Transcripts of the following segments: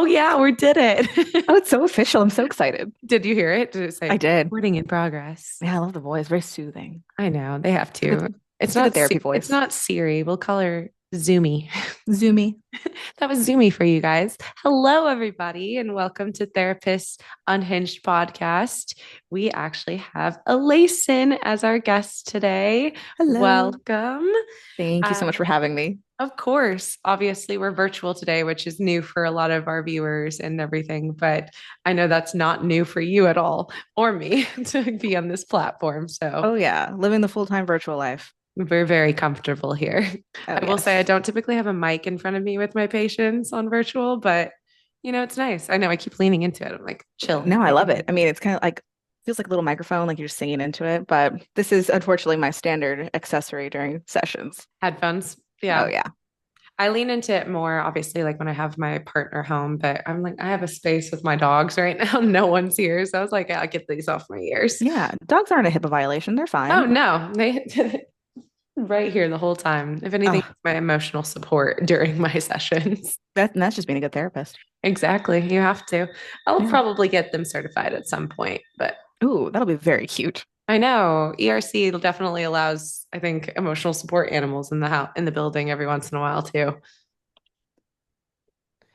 Oh yeah, we did Oh, it. it's so official. I'm so excited. Did you hear it? Did it I say did. recording in progress? Yeah, I love the voice. Very soothing. I know they have It's a good, to. It's it's a good not therapy It's voice. not Siri. We'll call her Zoomy. Zoomy. That was Zoomy for you guys. Hello, everybody, and welcome to Therapist Unhinged podcast. We actually have Alason as our guest today. Hello. Welcome. Thank you so much Um, for having me. Of course, obviously, we're virtual today, which is new for a lot of our viewers and everything, but I know that's not new for you at all or me to be on this platform. So Oh yeah, living the full-time virtual life. we're very comfortable here. Oh I will say I yes. don't typically have a mic in front of me with my patients on virtual, but it's nice. I know I keep leaning into it. I'm like, chill. No, I love it. I mean, it's kind of like feels like a little microphone, like you're just singing into it. But this is unfortunately my standard accessory during sessions. Headphones. Oh Yeah. yeah. I lean into it more, obviously, like when I have my partner home, but I'm like, I have a space with my dogs right now. No one's here. So I was like, I'll get these off my ears. Yeah. Dogs aren't a HIPAA violation. They're Oh, fine. no, they did it right here the whole time. If anything, Oh, my emotional support during my sessions. that's just being a good therapist. Exactly. You have to. I'll Yeah. probably get them certified at some point, but Ooh, that'll be very cute. I know ERC definitely allows, I think, emotional support animals in the house in the building every once in a while too.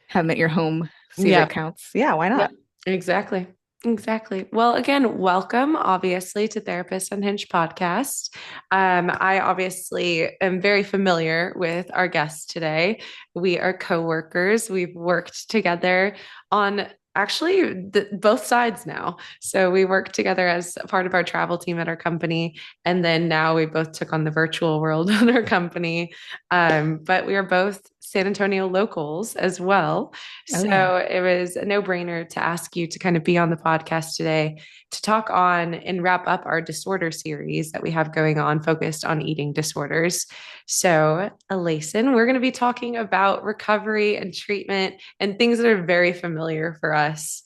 Have them at your home, see if Yeah. it counts. Yeah, why Yep. not? Exactly. Exactly. Well, again, welcome, obviously, to Therapist Unhinged podcast. I obviously am very familiar with our guest today. We are coworkers. We've worked together on actually both sides now. So we worked together as a part of our travel team at our company, and then now we both took on the virtual world on our company. But we are both San Antonio locals as well. Oh yeah. So it was a no-brainer to ask you to kind of be on the podcast today to talk on and wrap up our disorder series that we have going on focused on eating disorders. So, Alason, we're going to be talking about recovery and treatment and things that are very familiar for us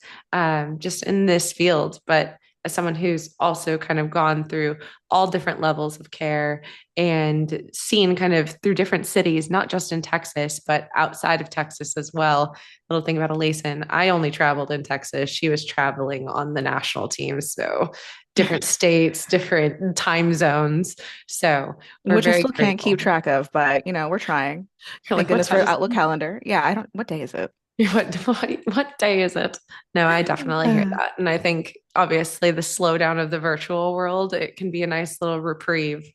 just in this field. But as someone who's also kind of gone through all different levels of care and seen kind of through different cities, not just in Texas, but outside of Texas as well. Little thing about Alason, I only traveled in Texas. She was traveling on the national team. So different states, different time zones. So we're Which I very still can't keep grateful. track of, but we're trying. You're Thank like, what goodness time for is Outlook calendar. Yeah, I don't, what day is it? what day is it? No, I definitely hear Uh, that. And I think obviously the slowdown of the virtual world, it can be a nice little reprieve.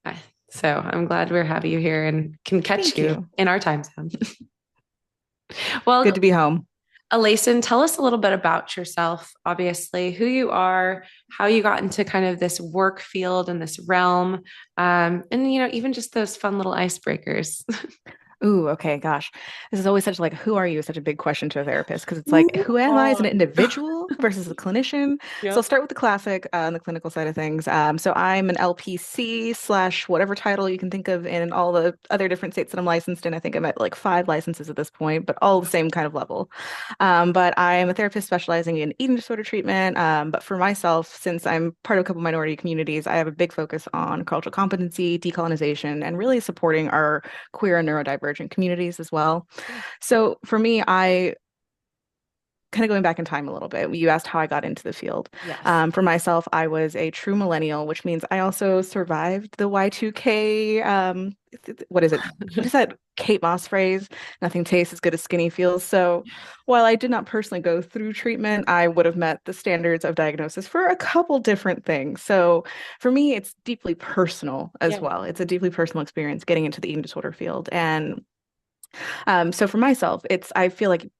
Uh, So I'm glad we're having you here and can catch Thank you you. in our time zone. Good Well, to be home. Alason, tell us a little bit about yourself, obviously, who you are, how you got into kind of this work field and this realm, and even just those fun little icebreakers. Ooh, okay, gosh. This is always such like, who are you? Such a big question to a therapist because it's like, Move who am I as an on. individual versus a clinician? So I'll Yep. start with the classic on the clinical side of things. So I'm an LPC slash whatever title you can think of in all the other different states that I'm licensed in. I think I'm at like 5 licenses at this point, but all the same kind of level. But I'm a therapist specializing in eating disorder treatment. But for myself, since I'm part of a couple minority communities, I have a big focus on cultural competency, decolonization, and really supporting our queer and neurodivergent communities as well. So for me, I kind of going back in time a little bit, you asked how I got into the field. Yes. For myself, I was a true millennial, which means I also survived the Y2K. What is it? What is that Kate Moss phrase? Nothing tastes as good as skinny feels. So while I did not personally go through treatment, I would have met the standards of diagnosis for a couple different things. So for me, it's deeply personal as Yeah. well. It's a deeply personal experience getting into the eating disorder field. And so for myself, I feel like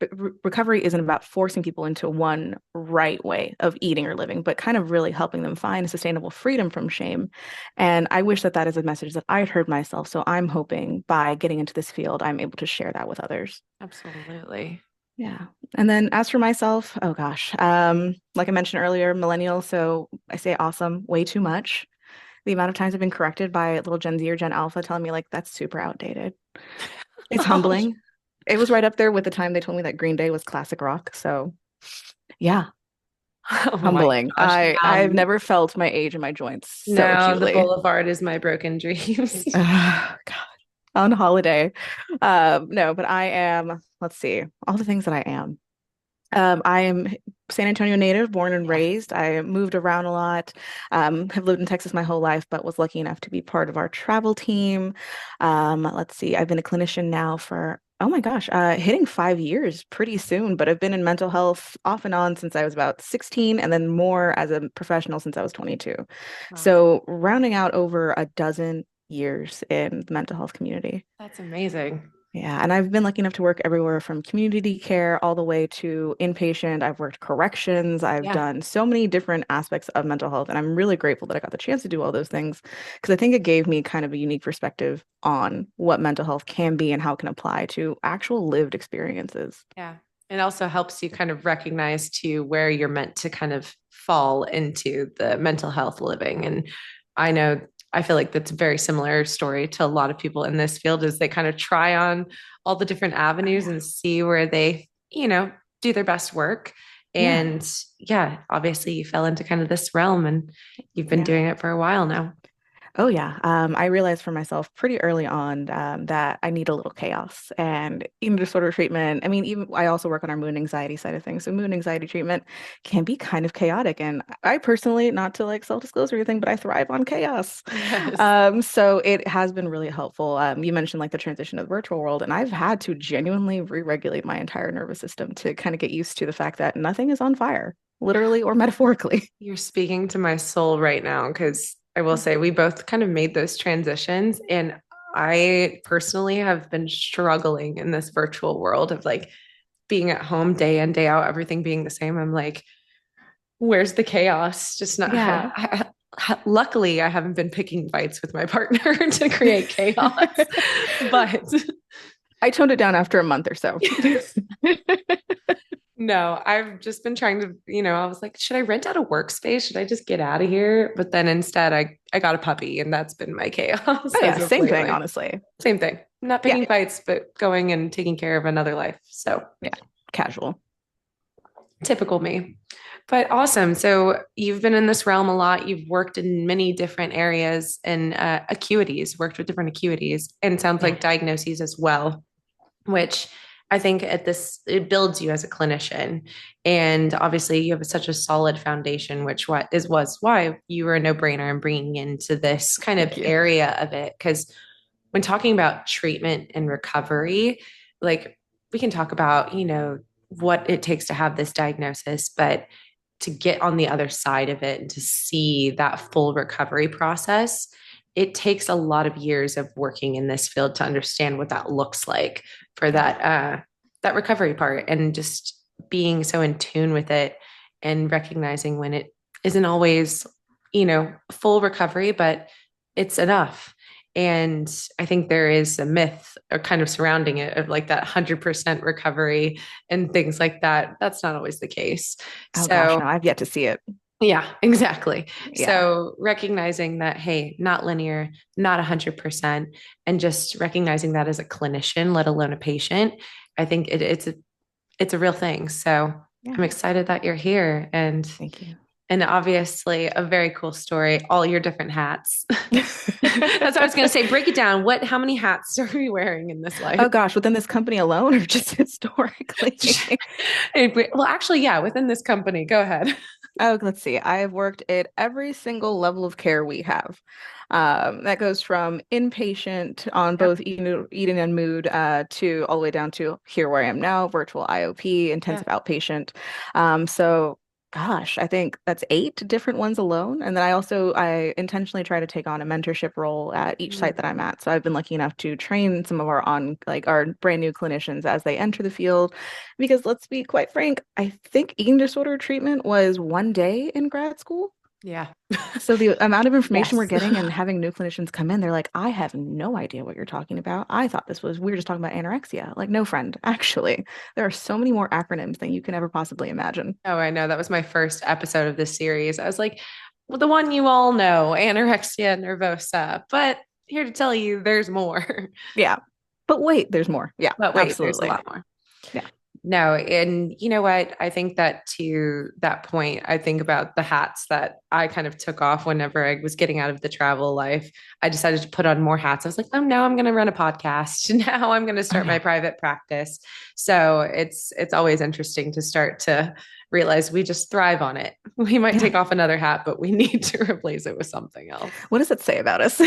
recovery isn't about forcing people into one right way of eating or living, but kind of really helping them find a sustainable freedom from shame. And I wish that that is a message that I'd heard myself. So I'm hoping by getting into this field, I'm able to share that with others. Absolutely. Yeah. And then as for myself, oh gosh, like I mentioned earlier, millennial. So I say awesome way too much. The amount of times I've been corrected by little Gen Z or Gen Alpha telling me like that's super outdated. It's Oh, humbling. It was right up there with the time they told me that Green Day was classic rock. So yeah, oh my humbling. gosh. I've never felt my age in my joints so Now the acutely. boulevard is my broken dreams. God, on holiday. No, but I am, let's see, all the things that I am. I am San Antonio native, born and Yeah. raised. I moved around a lot, have lived in Texas my whole life, but was lucky enough to be part of our travel team. Let's see, I've been a clinician now for, oh my gosh, hitting 5 years pretty soon, but I've been in mental health off and on since I was about 16, and then more as a professional since I was 22. Wow. So rounding out over a dozen years in the mental health community. That's amazing. Yeah, and I've been lucky enough to work everywhere from community care all the way to inpatient. I've worked corrections. I've Yeah. done so many different aspects of mental health, and I'm really grateful that I got the chance to do all those things because I think it gave me kind of a unique perspective on what mental health can be and how it can apply to actual lived experiences. Yeah. It also helps you kind of recognize to where you're meant to kind of fall into the mental health living. And I know I feel like that's a very similar story to a lot of people in this field is they kind of try on all the different Oh avenues yeah. and see where they, do their best work. Yeah. And yeah, obviously you fell into kind of this realm and you've been Yeah. doing it for a while now. Oh yeah. I realized for myself pretty early on that I need a little chaos and eating disorder treatment. I mean, even I also work on our mood and anxiety side of things. So mood and anxiety treatment can be kind of chaotic. And I personally, not to like self-disclose or anything, but I thrive on chaos. Yes. So it has been really helpful. You mentioned like the transition to the virtual world, and I've had to genuinely re-regulate my entire nervous system to kind of get used to the fact that nothing is on fire, literally or metaphorically. You're speaking to my soul right now because I will say we both kind of made those transitions. And I personally have been struggling in this virtual world of like being at home day in, day out, everything being the same. I'm like, where's the chaos? Just not. Yeah. Luckily, I haven't been picking fights with my partner to create chaos, but I toned it down after a month or so. no, I've just been trying to, I was like, should I rent out a workspace? Should I just get out of here? But then instead I got a puppy and that's been my chaos Oh yeah, as of same thing, lately. honestly. Same thing. Not Yeah, picking fights, but going and taking care of another life. So yeah, casual. typical me. But awesome. So you've been in this realm a lot. You've worked in many different areas and acuities, worked with different acuities, and sounds Yeah. like diagnoses as well, which I think it builds you as a clinician. And obviously you have such a solid foundation, which was why you were a no-brainer in bringing into this kind of Thank you. area of it. Because when talking about treatment and recovery, like we can talk about, what it takes to have this diagnosis, but to get on the other side of it and to see that full recovery process, it takes a lot of years of working in this field to understand what that looks like for Yeah. that recovery part and just being so in tune with it and recognizing when it isn't always, full recovery, but it's enough. And I think there is a myth or kind of surrounding it of like that 100% recovery and things like that. That's not always the case. Oh gosh, So no, I've yet to see it. yeah, exactly. Yeah. So recognizing that, hey, not linear, not 100%, and just recognizing that as a clinician, let alone a patient, I think it's a real thing. So Yeah. I'm excited that you're here Thank you. and obviously a very cool story, all your different hats. That's what I was gonna say. Break it down. How many hats are we wearing in this life? Oh gosh, within this company alone or just historically? Well, actually, yeah, within this company. Go ahead. Oh, let's see. I have worked at every single level of care we have. That goes from inpatient on Yep. both eating and mood to all the way down to here where I am now, virtual IOP, Yeah. intensive outpatient. So gosh, I think that's eight different ones alone. And then I intentionally try to take on a mentorship role at each site Mm, that I'm at. So I've been lucky enough to train some of our brand new clinicians as they enter the field. Because let's be quite frank, I think eating disorder treatment was 1 day in grad school. yeah. So the amount of information we're Yes. getting and having new clinicians come in, they're like, I have no idea what you're talking about. I thought we were just talking about anorexia. Like, no, friend, actually, there are so many more acronyms than you can ever possibly imagine. Oh, I know. That was my first episode of this series. I was like, well, the one you all know, anorexia nervosa. But here to tell you, there's more. Yeah. But wait, there's more. Yeah, But wait, there's a absolutely. lot more. Yeah. No, and you know what? I think that to that point, I think about the hats that I kind of took off whenever I was getting out of the travel life. I decided to put on more hats. I was like, oh, now I'm going to run a podcast. Now I'm going to Oh start my yeah. private practice. So it's always interesting to start to realize we just thrive on it. We might Yeah. take off another hat, but we need to replace it with something else. What does it say about us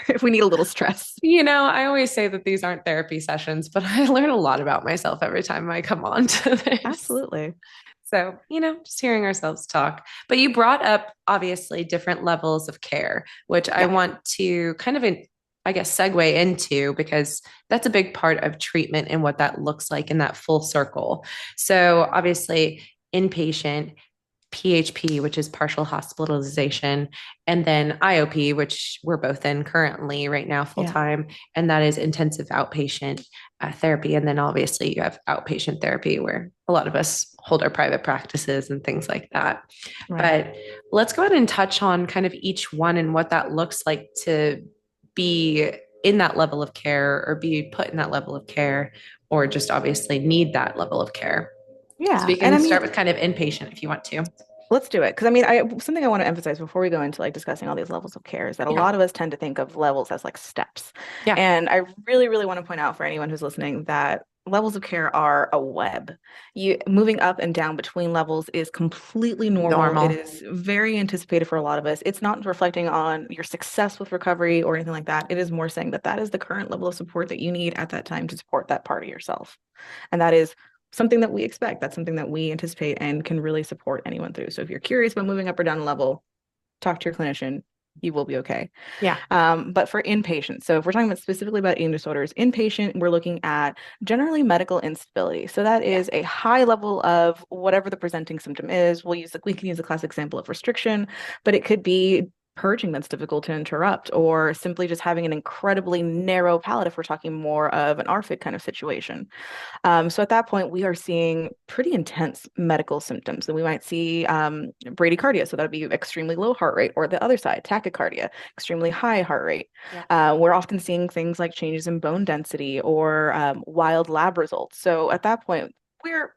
if we need a little stress? I always say that these aren't therapy sessions, but I learn a lot about myself every time I come on to this. Absolutely. So, just hearing ourselves talk. But you brought up obviously different levels of care, which I Yeah. want to kind of, I guess, segue into because that's a big part of treatment and what that looks like in that full circle. So, obviously, inpatient, PHP, which is partial hospitalization, and then IOP, which we're both in currently right now, full Yeah. time, and that is intensive outpatient therapy. And then obviously you have outpatient therapy where a lot of us hold our private practices and things like that. Right. But let's go ahead and touch on kind of each one and what that looks like to be in that level of care or be put in that level of care or just obviously need that level of care. So Yeah. we And can I mean, start with kind of inpatient if you want to. let's do it. Because I mean, something I want to emphasize before we go into like discussing all these levels of care is that a Yeah. lot of us tend to think of levels as like steps. Yeah. And I really, really want to point out for anyone who's listening that levels of care are a web. You moving up and down between levels is completely normal. It Normal. is very anticipated for a lot of us. It's not reflecting on your success with recovery or anything like that. It is more saying that that is the current level of support that you need at that time to support that part of yourself. And that is something that we expect. That's something that we anticipate and can really support anyone through. So if you're curious about moving up or down a level, talk to your clinician. You will be okay. Yeah. But for inpatient, so if we're talking about specifically about eating disorders, inpatient, we're looking at generally medical instability. So that Yeah. is a high level of whatever the presenting symptom is. We can use a classic example of restriction, but it could be purging that's difficult to interrupt, or simply just having an incredibly narrow palate if we're talking more of an ARFID kind of situation. So at that point, we are seeing pretty intense medical symptoms. And we might see bradycardia. So that would be extremely low heart rate, or the other side, tachycardia, extremely high heart rate. Yeah. We're often seeing things like changes in bone density or wild lab results. So at that point, we're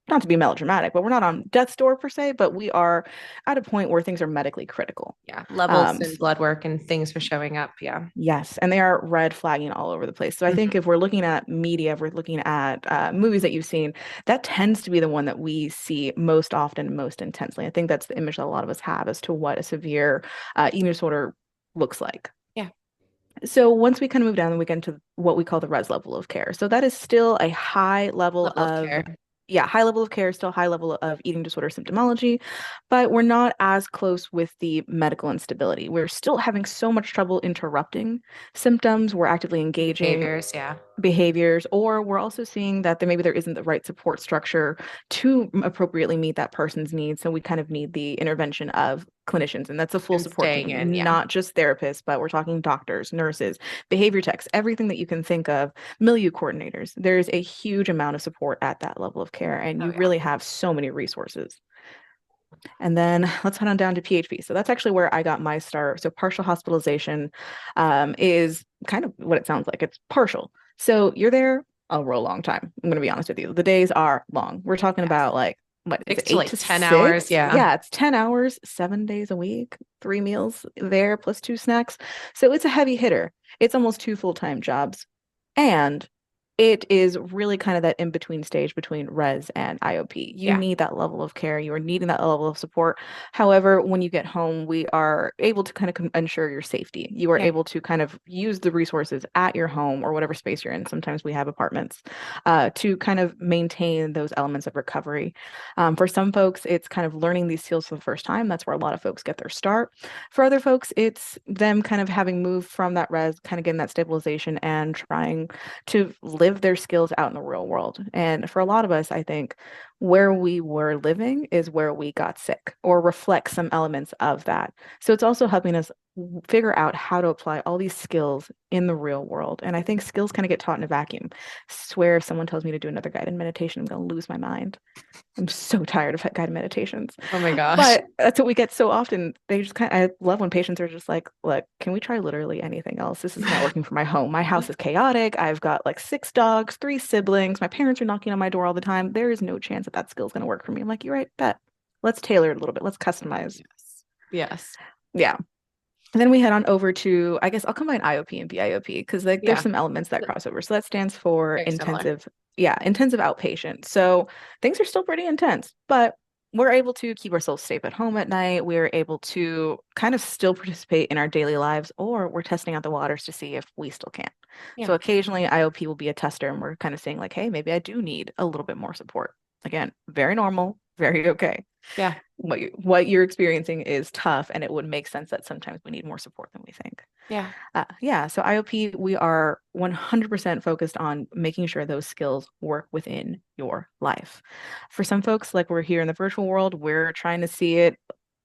not to be melodramatic, but we're not on death's door per se, but we are at a point where things are medically critical. Yeah. Levels Um, and blood work and things are showing up. Yeah. Yes, and they are red flagging all over the place. So I think Mhm. if we're looking at media, if we're looking at movies that you've seen, that tends to be the one that we see most often, most intensely. I think that's the image that a lot of us have as to what a severe eating disorder looks like. Yeah. So once we kind of move down, then we get into what we call the res level of care. So that is still a high level Level of of, care. yeah, high level of care, still high level of eating disorder symptomology, but we're not as close with the medical instability. We're still having so much trouble interrupting symptoms. We're actively engaging Behaviors. Yeah. behaviors, or we're also seeing that maybe there isn't the right support structure to appropriately meet that person's needs. So we kind of need the intervention of clinicians, and that's a full And support staying in. team, Yeah. not just therapists, but we're talking doctors, nurses, behavior techs, everything that you can think of, milieu coordinators. There's a huge amount of support at that level of care, and Oh, you yeah. really have so many resources. And then let's head on down to PHP. So that's actually where I got my start. So partial hospitalization is kind of what it sounds like. It's partial. So you're there a real long time. I'm going to be honest with you. The days are long. We're talking Yes. about like, what is it, 6 to eight like to 10 hours. six? Yeah. Yeah, it's 10 hours, 7 days a week, 3 meals there, plus two snacks. So it's a heavy hitter. It's almost two full-time jobs. And it is really kind of that in between stage between res and IOP. You Yeah. need that level of care. You are needing that level of support. However, when you get home, we are able to kind of ensure your safety. You are Yeah. able to kind of use the resources at your home or whatever space you're in. Sometimes we have apartments to kind of maintain those elements of recovery. For some folks, it's kind of learning these skills for the first time. That's where a lot of folks get their start. For other folks, it's them kind of having moved from that res, kind of getting that stabilization and trying to live their skills out in the real world. And for a lot of us, I think where we were living is where we got sick or reflects some elements of that. So it's also helping us figure out how to apply all these skills in the real world. And I think skills kind of get taught in a vacuum. Swear if someone tells me to do another guided meditation, I'm going to lose my mind. I'm so tired of guided meditations. Oh my gosh. But that's what we get so often. They just kind of, I love when patients are just like, look, can we try literally anything else? This is not working for my home. My house is chaotic. I've got like 6 dogs, 3 siblings. My parents are knocking on my door all the time. There is no chance that that skill is going to work for me. I'm like, you're right, bet. Let's tailor it a little bit. Let's customize. Yes. Yes. Yeah. And then we head on over to, I guess I'll combine IOP and BIOP because like there's Yeah. some elements that cross over. So that stands for Very similar. intensive outpatient. So things are still pretty intense, but we're able to keep ourselves safe at home at night. We're able to kind of still participate in our daily lives, or we're testing out the waters to see if we still can. Yeah. So occasionally IOP will be a tester and we're kind of saying like, hey, maybe I do need a little bit more support. Again, very normal, very okay. Yeah. What you're experiencing is tough, and it would make sense that sometimes we need more support than we think. Yeah. Yeah, so IOP, we are 100% focused on making sure those skills work within your life. For some folks, like we're here in the virtual world, we're trying to see it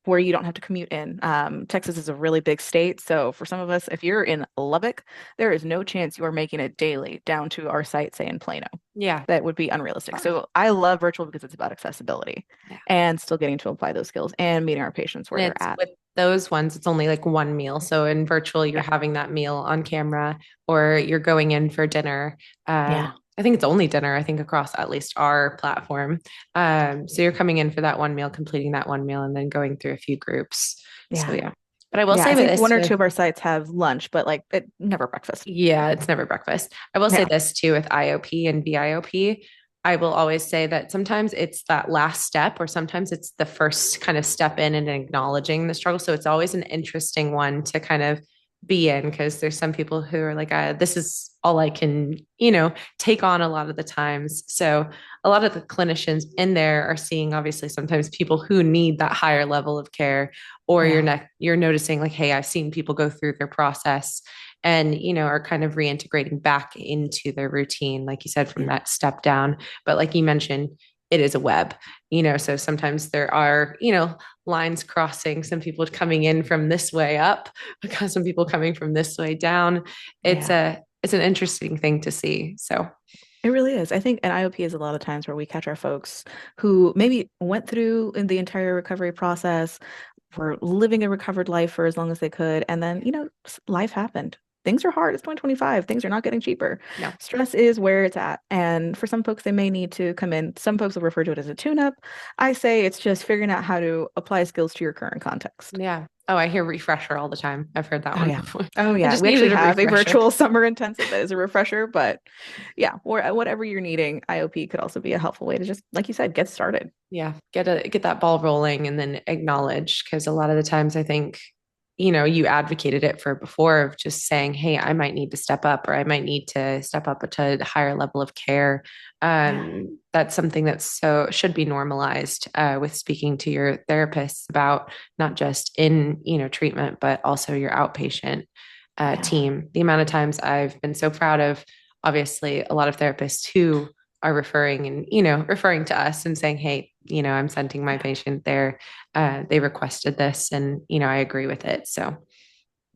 where you don't have to commute in. Texas is a really big state. So for some of us, if you're in Lubbock, there is no chance you are making it daily down to our site, say in Plano. Yeah. That would be unrealistic. So I love virtual because it's about accessibility Yeah. and still getting to apply those skills and meeting our patients where And they're it's at. with those ones, it's only like one meal. So in virtual, you're Yeah. having that meal on camera or you're going in for dinner. Yeah. I think it's only dinner, I think, across at least our platform. So you're coming in for that one meal, completing that one meal, and then going through a few groups. So Yeah. yeah. But I will Yeah. say I think this one or with two of our sites have lunch, but like never breakfast. yeah, it's never breakfast. I will say Yeah. this too with IOP and BIOP. I will always say that sometimes it's that last step, or sometimes it's the first kind of step in and acknowledging the struggle. So it's always an interesting one to kind of be in because there's some people who are like, this is all I can, take on a lot of the times. So a lot of the clinicians in there are seeing obviously sometimes people who need that higher level of care, or Yeah. you're noticing like, hey, I've seen people go through their process and are kind of reintegrating back into their routine like you said from Yeah. that step down, but like you mentioned, it is a web, so sometimes there are lines crossing, some people coming in from this way up because some people coming from this way down. it's Yeah. a it's an interesting thing to see. So It really is. I think an IOP is a lot of times where we catch our folks who maybe went through in the entire recovery process, were living a recovered life for as long as they could, and then, life happened. Things are hard. It's 2025. Things are not getting cheaper. no. Stress is where it's at. And for some folks, they may need to come in. Some folks will refer to it as a tune-up. I say it's just figuring out how to apply skills to your current context. Yeah. Oh, I hear refresher all the time. I've heard that Oh one yeah. before. Oh I yeah. just We actually needed a have a refresher. virtual summer intensive that is a refresher, but yeah, or whatever you're needing, IOP could also be a helpful way to just, like you said, get started. Yeah, get that ball rolling and then acknowledge, because a lot of the times I think you advocated it for before of just saying, hey, I might need to step up, or I might need to step up to a higher level of care. Yeah. That's something that so should be normalized with speaking to your therapist about, not just in treatment but also your outpatient Yeah. team. The amount of times I've been so proud of, obviously, a lot of therapists who are referring and referring to us and saying, hey, I'm sending my Yeah. patient there, they requested this and I agree with it. So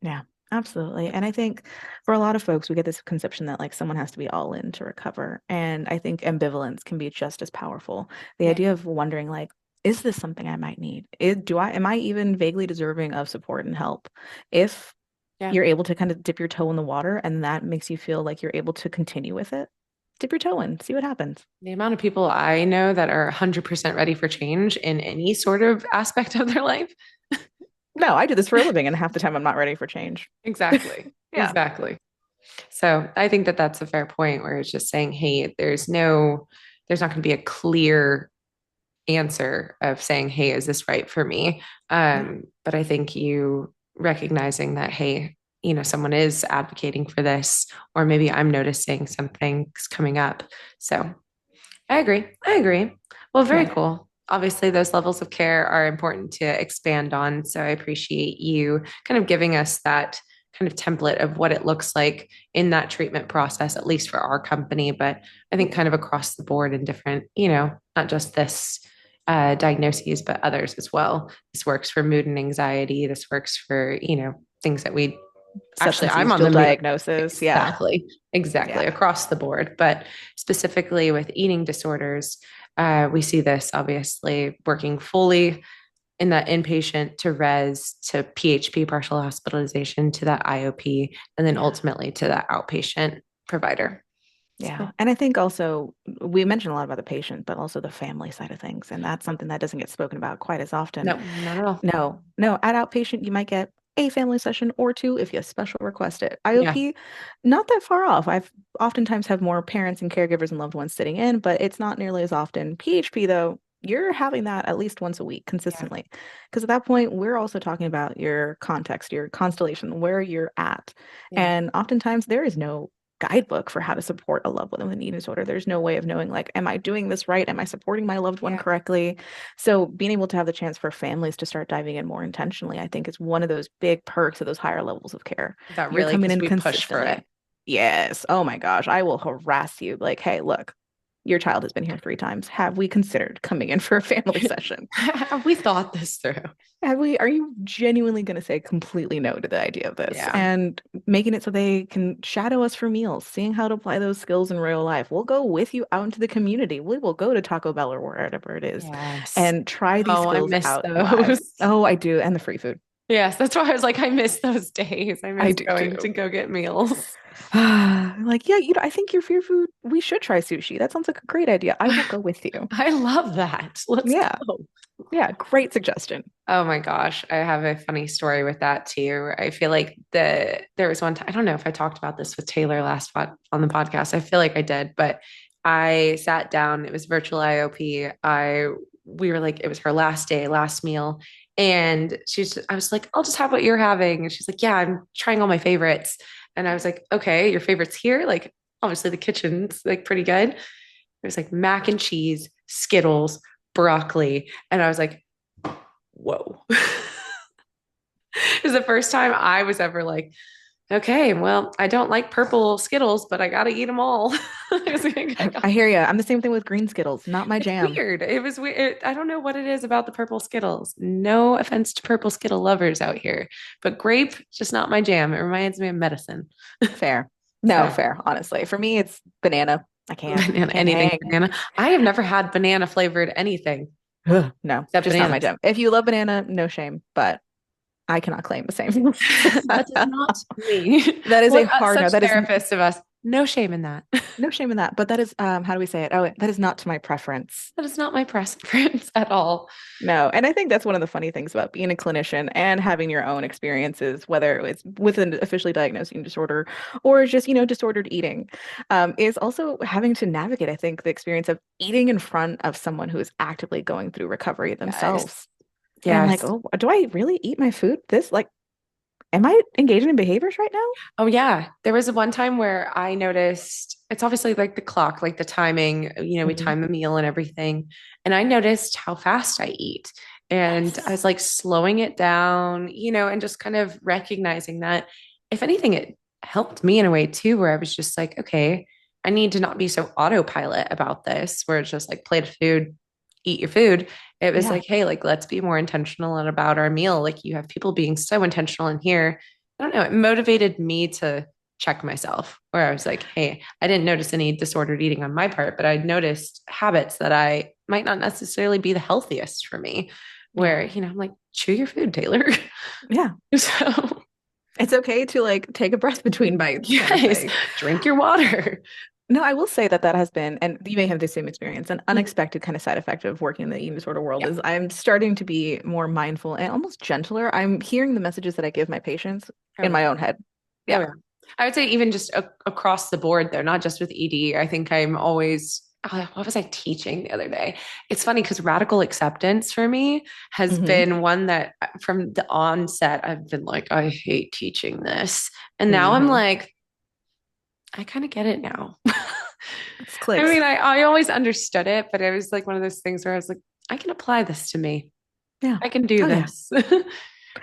Yeah, absolutely. And I think for a lot of folks, we get this conception that like someone has to be all in to recover. And I think ambivalence can be just as powerful. The yeah. idea of wondering like, is this something I might need? Am I even vaguely deserving of support and help? If Yeah. you're able to kind of dip your toe in the water and that makes you feel like you're able to continue with it, dip your toe in, see what happens. The amount of people I know that are 100% ready for change in any sort of aspect of their life. No, I do this for a living and half the time I'm not ready for change. Exactly. Yeah. Exactly. So I think that that's a fair point where it's just saying, hey, there's not going to be a clear answer of saying, hey, is this right for me? Yeah. But I think you recognizing that, hey, someone is advocating for this, or maybe I'm noticing something's coming up. So I agree. I agree. Well, very Yeah. cool. Obviously, those levels of care are important to expand on. So I appreciate you kind of giving us that kind of template of what it looks like in that treatment process, at least for our company, but I think kind of across the board in different, not just this diagnoses, but others as well. This works for mood and anxiety. This works for, things that we actually, Substance I'm use on dual the mood. diagnosis. Yeah. Exactly Yeah. across the board. But specifically with eating disorders, we see this obviously working fully in that inpatient to res to PHP, partial hospitalization, to that IOP, and then Yeah. ultimately to that outpatient provider. So, Yeah. And I think also we mentioned a lot about the patient, but also the family side of things. And that's something that doesn't get spoken about quite as often. no, not at all. No, no, at outpatient, you might get a family session or two if you special request it. Yeah. IOP, not that far off. I've oftentimes have more parents and caregivers and loved ones sitting in, but it's not nearly as often. PHP, though, you're having that at least once a week Yeah. consistently. Because at that point, we're also talking about your context, your constellation, where you're at. Yeah. And oftentimes there is no guidebook for how to support a loved one with an eating disorder. There's no way of knowing, like, am I doing this right? Am I supporting my loved one Yeah. correctly? So being able to have the chance for families to start diving in more intentionally, I think is one of those big perks of those higher levels of care. That You're really, coming because in we push for it. consistently. Yes. Oh my gosh. I will harass you. Like, hey, look, your child has been here 3 times. Have we considered coming in for a family session? Have we thought this through? Are you genuinely going to say completely no to the idea of this Yeah. and making it so they can shadow us for meals, seeing how to apply those skills in real life? We'll go with you out into the community. We will go to Taco Bell or wherever it is Yes. and try these Oh, I skills miss out live. those. Oh, I do. And the free food. Yes, that's why I was like, I miss those days. I I miss do going to too. go get meals. Like, yeah, I think your free food, we should try sushi. That sounds like a great idea. I will go with you. I love that. Let's Yeah. go. Yeah. Great suggestion. Oh my gosh, I have a funny story with that too. I feel like there was one time, I don't know if I talked about this with Taylor on the podcast. I feel like I did, but I sat down, it was virtual IOP. We were like, it was her last day, last meal. And I was like, I'll just have what you're having. And she's like, yeah, I'm trying all my favorites. And I was like, okay, your favorites here? Like, obviously the kitchen's like pretty good. It was like mac and cheese, Skittles, broccoli. And I was like, whoa. It was the first time I was ever like, okay, well, I don't like purple Skittles, but I got to eat them all. I hear you. I'm the same thing with green Skittles. Not my It's jam. weird. It was weird. I don't know what it is about the purple Skittles. No offense to purple Skittle lovers out here, but grape, just not my jam. It reminds me of medicine. Fair. No, So, fair. Honestly, for me, it's banana. I banana, can't anything hang. banana. I have never had banana flavored anything Ugh, no, except just not my bananas. jam. If you love banana, no shame, but I cannot claim the same. That is not me. That is a What hard no. such That is therapists of us. No shame in that. no shame in that. But that is, how do we say it? Oh, that is not to my preference. That is not my preference at all. No. And I think that's one of the funny things about being a clinician and having your own experiences, whether it's with an officially diagnosed eating disorder or just, disordered eating, is also having to navigate, I think, the experience of eating in front of someone who is actively going through recovery Yes. themselves. And like, Yes. oh, do I really eat my food? This, like, am I engaging in behaviors right now? Oh, yeah. There was one time where I noticed it's obviously like the clock, like the timing, we Hmm. time the meal and everything. And I noticed how fast I eat. And I was Yes. like slowing it down, and just kind of recognizing that if anything, it helped me in a way too, where I was just like, okay, I need to not be so autopilot about this, where it's just like plate of food, eat your food. It was Yeah. like, hey, like let's be more intentional about our meal. Like you have people being so intentional in here. I don't know, it motivated me to check myself where I was like, hey, I didn't notice any disordered eating on my part, but I noticed habits that I might not necessarily be the healthiest for me. Where, Yeah. I'm like, chew your food, Taylor. Yeah. So, It's okay to like take a breath between bites kind of yes, thing. drink your water. No, I will say that that has been, and you may have the same experience, an unexpected kind of side effect of working in the eating disorder world Yeah. is I'm starting to be more mindful and almost gentler. I'm hearing the messages that I give my patients Oh, in yeah. my own head. Oh, Yeah. yeah. I would say even just across the board, though, not just with ED. I think I'm always, what was I teaching the other day? It's funny because radical acceptance for me has Hmm. been one that from the onset, I've been like, I hate teaching this. And now I'm Hmm. like, I kind of get it now. It's I clicks. mean, I always understood it, but it was like one of those things where I was like, I can apply this to me. Yeah. I can do Oh yeah. this.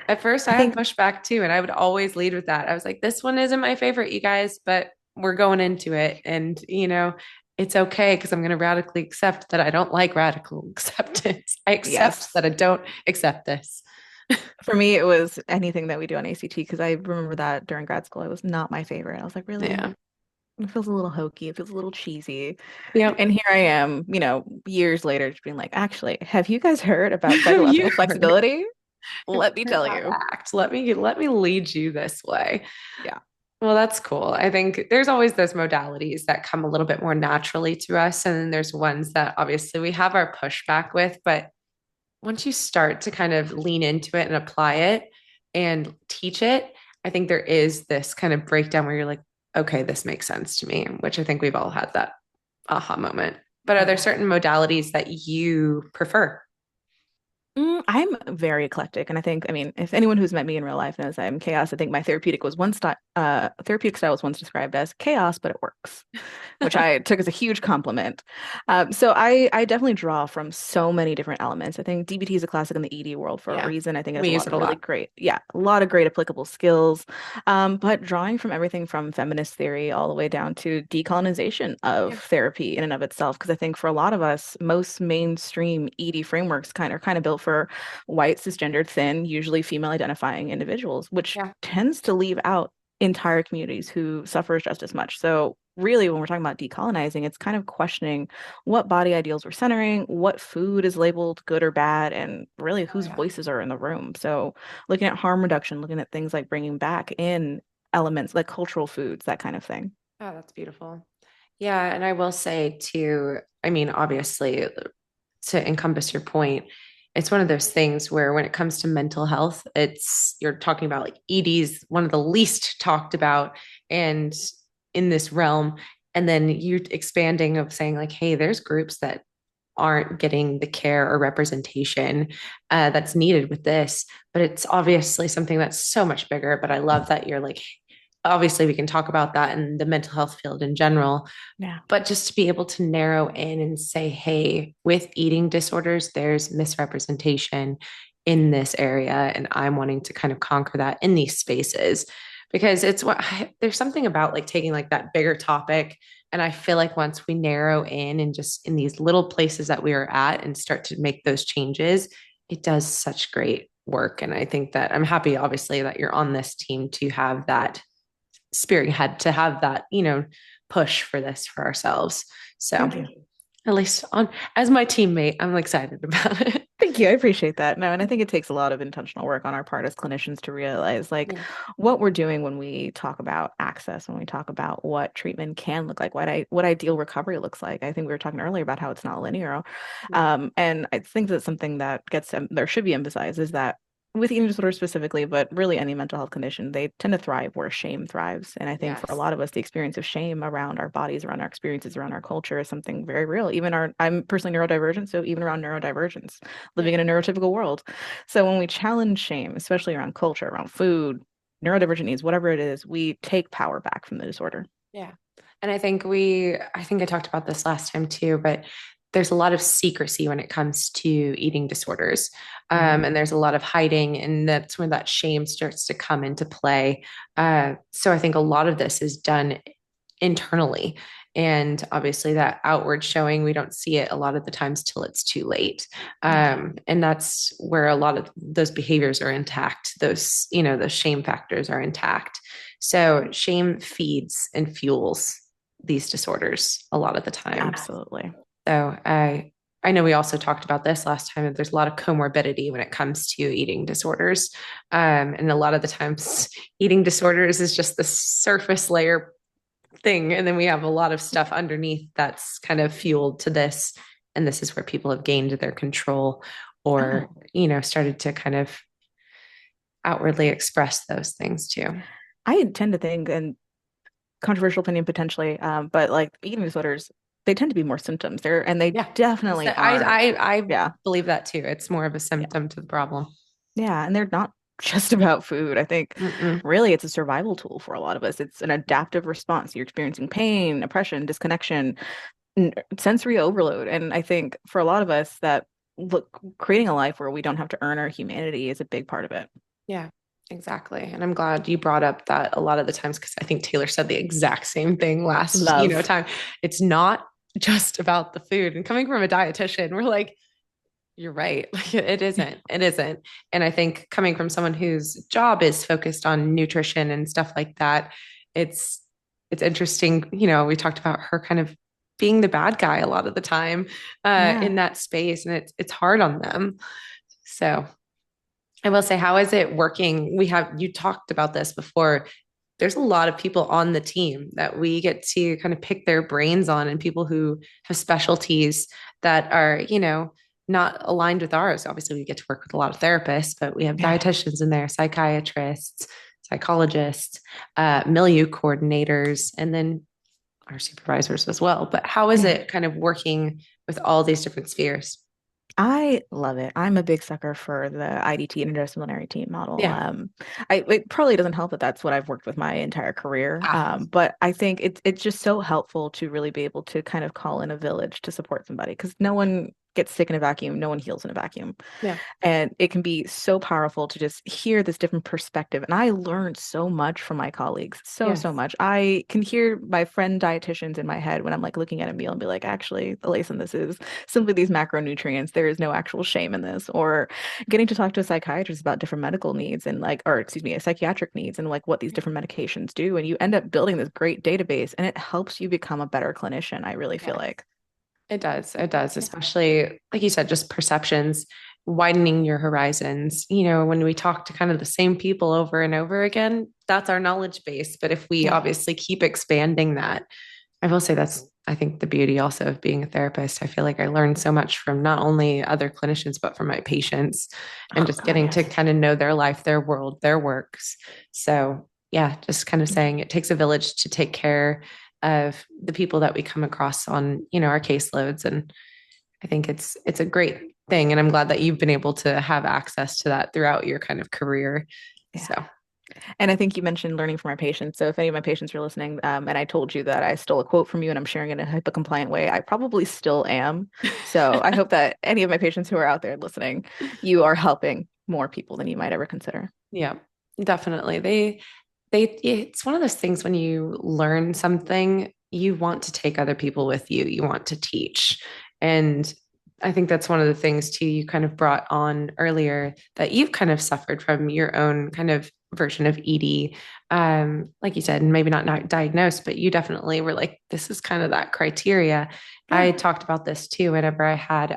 At first, I I had think, pushback too, and I would always lead with that. I was like, this one isn't my favorite, you guys, but we're going into it. And, it's okay because I'm going to radically accept that I don't like radical acceptance. I accept yes, that I don't accept this. for me, it was anything that we do on ACT because I remember that during grad school, it was not my favorite. I was like, really? Yeah. It feels a little hokey. It feels a little cheesy. Yep. And here I am, years later, just being like, actually, have you guys heard about Have you psychological heard? flexibility? Have Let you me heard tell how to you. act? Let me lead you this way. Yeah. Well, that's cool. I think there's always those modalities that come a little bit more naturally to us. And then there's ones that obviously we have our pushback with. But once you start to kind of lean into it and apply it and teach it, I think there is this kind of breakdown where you're like, okay, this makes sense to me, which I think we've all had that aha moment. But are Oh, there yeah. certain modalities that you prefer? I'm very eclectic, and I mean, if anyone who's met me in real life knows I'm chaos. I think my therapeutic style was once described as chaos, but it works, which I took as a huge compliment. So I definitely draw from so many different elements. I think DBT is a classic in the ED world for a Yeah, reason. I think it has we a use lot it of a really lot. great, yeah, a lot of great applicable skills. But drawing from everything from feminist theory all the way down to decolonization of Yeah. therapy in and of itself, because I think for a lot of us, most mainstream ED frameworks kind of built for white, cisgendered, thin, usually female identifying individuals, which Yeah. tends to leave out entire communities who suffer just as much. So really, when we're talking about decolonizing, it's kind of questioning what body ideals we're centering, what food is labeled good or bad, and really Oh, whose yeah. voices are in the room. So looking at harm reduction, looking at things like bringing back in elements like cultural foods, that kind of thing. Oh, that's beautiful. Yeah. And I will say too, I mean, obviously, to encompass your point, it's one of those things where when it comes to mental health, you're talking about like ED's one of the least talked about and in this realm. And then you're expanding of saying like, hey, there's groups that aren't getting the care or representation that's needed with this. But it's obviously something that's so much bigger. But I love that you're like, obviously, we can talk about that in the mental health field in general, Yeah. but just to be able to narrow in and say, hey, with eating disorders, there's misrepresentation in this area. And I'm wanting to kind of conquer that in these spaces because there's something about like taking like that bigger topic. And I feel like once we narrow in and just in these little places that we are at and start to make those changes, it does such great work. And I think that I'm happy, obviously, that you're on this team to have that spearhead, to have that, push for this for ourselves. So Thank you. at least on as my teammate, I'm excited about it. Thank you. I appreciate that. No, and I think it takes a lot of intentional work on our part as clinicians to realize like Yeah. what we're doing when we talk about access, when we talk about what treatment can look like, what ideal recovery looks like. I think we were talking earlier about how it's not linear. Yeah. And I think that's something that there should be emphasized is that with eating disorders specifically, but really any mental health condition, they tend to thrive where shame thrives. And I think for a Yes. lot of us, the experience of shame around our bodies, around our experiences, around our culture is something very real. I'm personally neurodivergent, so even around neurodivergence, Yeah. living in a neurotypical world. So when we challenge shame, especially around culture, around food, neurodivergent needs, whatever it is, we take power back from the disorder. Yeah. And I think I talked about this last time too, but there's a lot of secrecy when it comes to eating disorders. Mhm. And there's a lot of hiding, and that's when that shame starts to come into play. So I think a lot of this is done internally. And obviously, that outward showing, we don't see it a lot of the times till it's too late. Yeah, And that's where a lot of those behaviors are intact. Those shame factors are intact. So shame feeds and fuels these disorders a lot of the time. absolutely. So I know we also talked about this last time that there's a lot of comorbidity when it comes to eating disorders. And a lot of the times eating disorders is just the surface layer thing. And then we have a lot of stuff underneath that's kind of fueled to this. And this is where people have gained their control or, Oh, started to kind of outwardly express those things too. I tend to think, and controversial opinion potentially, but like eating disorders, they tend to be more symptoms there, and they Yeah. So definitely I, aren't. I Yeah, believe that too. It's more of a yeah, symptom to the problem. yeah, and they're not just about food. I think Mm-mm. really it's a survival tool for a lot of us. It's an adaptive response. You're experiencing pain, oppression, disconnection, sensory overload, and I think for a lot of us that look creating a life where we don't have to earn our humanity is a big part of it. Yeah, exactly. And I'm glad you brought up that a lot of the times, because I think Taylor said the exact same thing last, Love. time. It's not just about the food. And coming from a dietitian, we're like, you're right. Like it isn't. It isn't. And I think coming from someone whose job is focused on nutrition and stuff like that, it's it's interesting. We talked about her kind of being the bad guy a lot of the time Yeah. in that space, and it's hard on them. So I will say, how is it working? You talked about this before. There's a lot of people on the team that we get to kind of pick their brains on, and people who have specialties that are, not aligned with ours. Obviously, we get to work with a lot of therapists, but we have Yeah. dietitians in there, psychiatrists, psychologists, milieu coordinators, and then our supervisors as well. But how is Yeah. it kind of working with all these different spheres? I love it. I'm a big sucker for the IDT interdisciplinary team model. Yeah. It probably doesn't help that that's what I've worked with my entire career. Ah, But I think it's just so helpful to really be able to kind of call in a village to support somebody because no one gets sick in a vacuum, no one heals in a vacuum. yeah. And it can be so powerful to just hear this different perspective. And I learned so much from my colleagues, so, so Yes. much. I can hear my friend dietitians in my head when I'm like looking at a meal and be like, actually, Alason, this is simply these macronutrients. There is no actual shame in this. Or getting to talk to a psychiatrist about different medical needs and like, or excuse me, a psychiatric needs and like what these different medications do. And you end up building this great database and it helps you become a better clinician, I really feel Yeah. like. It does. It does, Yeah. especially like you said, just perceptions, widening your horizons. When we talk to kind of the same people over and over again, that's our knowledge base. But if we Yeah. obviously keep expanding that, I will say that's, I think, the beauty also of being a therapist. I feel like I learned so much from not only other clinicians, but from my patients and Oh just God, getting to yes. kind of know their life, their world, their works. So, yeah, just kind of Yeah. saying it takes a village to take care of the people that we come across on, our caseloads. And I think it's a great thing. And I'm glad that you've been able to have access to that throughout your kind of career. Yeah. So, And I think you mentioned learning from our patients. So if any of my patients are listening, and I told you that I stole a quote from you and I'm sharing it in a HIPAA compliant way, I probably still am. So I hope that any of my patients who are out there listening, you are helping more people than you might ever consider. yeah, definitely. It's one of those things when you learn something, you want to take other people with you, you want to teach. And I think that's one of the things too you kind of brought on earlier, that you've kind of suffered from your own kind of version of ED. Like you said, and maybe not diagnosed, but you definitely were like, this is kind of that criteria. Yeah. I talked about this too whenever I had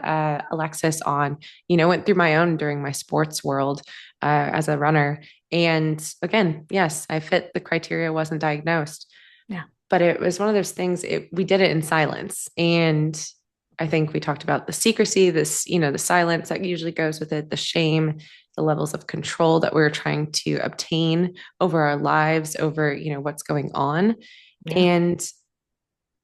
Alexis on, went through my own during my sports world as a runner. And again, yes, I fit the criteria, wasn't diagnosed, Yeah. but it was one of those things, we did it in silence. And I think we talked about the secrecy, the silence that usually goes with it, the shame, the levels of control that we're trying to obtain over our lives, over, what's going on. Yeah. And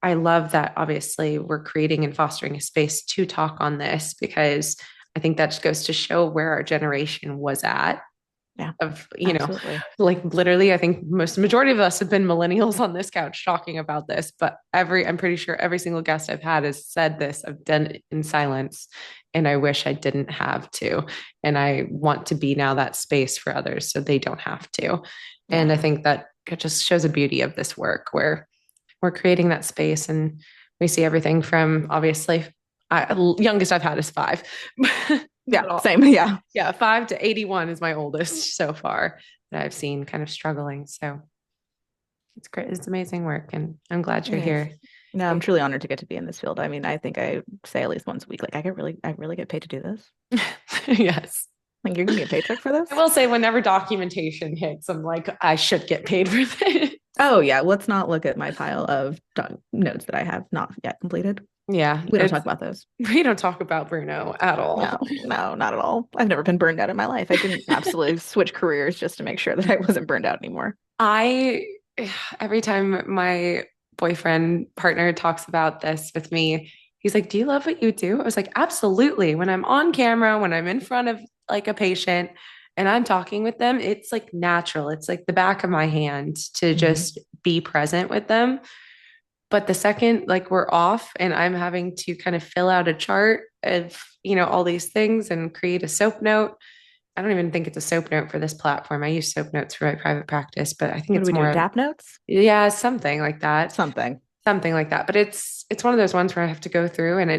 I love that obviously we're creating and fostering a space to talk on this, because I think that just goes to show where our generation was at Yeah. of, Absolutely. like literally, I think most majority of us have been millennials on this couch talking about this, but I'm pretty sure every single guest I've had has said this. I've done it in silence, and I wish I didn't have to. And I want to be now that space for others so they don't have to. Yeah. And I think that it just shows a beauty of this work where we're creating that space, and we see everything from obviously youngest I've had is 5. Yeah. But Same. Yeah. yeah, 5 to 81 is my oldest so far that I've seen kind of struggling. So it's great. It's amazing work. And I'm glad It you're is. here. No, I'm truly honored to get to be in this field. I mean, I think I say at least once a week, like I really get paid to do this. Yes. Like you're giving me a paycheck for I this? will say, whenever documentation hits, I'm like, I should get paid for this. Oh yeah, let's not look at my pile of notes that I have not yet completed. Yeah, We don't talk about those. we don't talk about Bruno at all. No, no, not at all. I've never been burned out in my life. I didn't absolutely switch careers just to make sure that I wasn't burned out anymore. I, every time my boyfriend partner talks about this with me, he's like, do you love what you do? I was like, absolutely. When I'm on camera, when I'm in front of like a patient and I'm talking with them, it's like natural. It's like the back of my hand to Hmm. just be present with them. But the second like we're off and I'm having to kind of fill out a chart of, all these things and create a soap note, I don't even think it's a soap note for this platform. I use soap notes for my private practice, but I think What do it's we do? more, Dap notes? yeah, something like that. Something. Something like that. But it's one of those ones where I have to go through and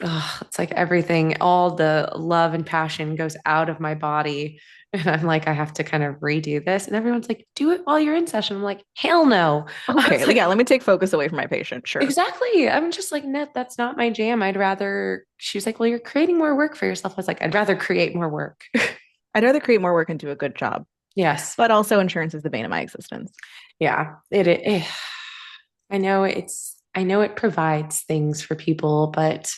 it's like everything, all the love and passion goes out of my body. And I'm like, I have to kind of redo this. And everyone's like, do it while you're in session. I'm like, hell no. I was Okay, like, yeah, let me take focus away from my patient. Sure. exactly. I'm just like, no, that's not my jam. I'd rather, she was like, well, you're creating more work for yourself. I was like, I'd rather create more work. I'd rather create more work and do a good job, Yes. but also insurance is the bane of my existence. Yeah. I know it provides things for people, but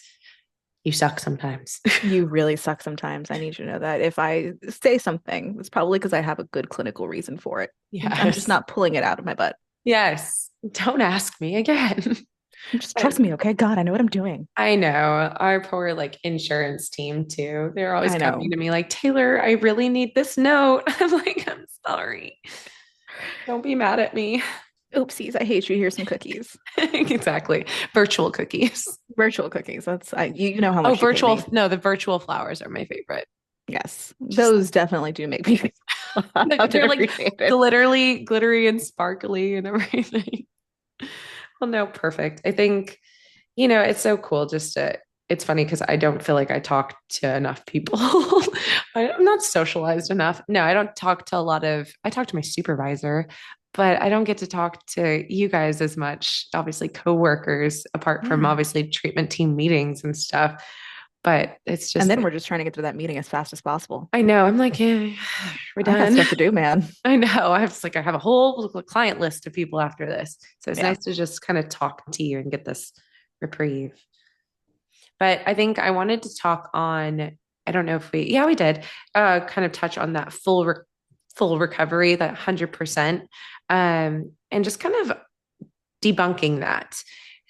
you suck sometimes. You really suck sometimes. I need you to know that. If I say something, it's probably because I have a good clinical reason for it. I'm just Yes. not pulling it out of my butt. Yes. Don't ask me again. Just But trust me, okay? God, I know what I'm doing. I know our poor like insurance team too. They're always I coming know. to me like, Taylor, I really need this note. I'm like, I'm sorry. Don't be mad at me. Oopsies, I hate you. Here's some cookies. Exactly. Virtual cookies. Virtual cookies. You know how Oh, much you pay virtual. me. No, the virtual flowers are my favorite. Yes, Just those definitely do make me feel loved and they're like appreciated. glittery and sparkly and everything. Well, no, perfect. I think, it's so cool it's funny because I don't feel like I talk to enough people. I'm not socialized enough. No, I don't talk to I talk to my supervisor, but I don't get to talk to you guys as much, obviously coworkers, apart from Yeah. obviously treatment team meetings and stuff. But it's And just then like, we're just trying to get through that meeting as fast as possible. I know, I'm like, yeah, we're I got done. stuff to do, man. I know. I have a whole client list of people after this. So it's Yeah. nice to just kind of talk to you and get this reprieve. But I think I wanted to talk on, I don't know if yeah, we did kind of touch on that full recovery, that 100%, and just kind of debunking that.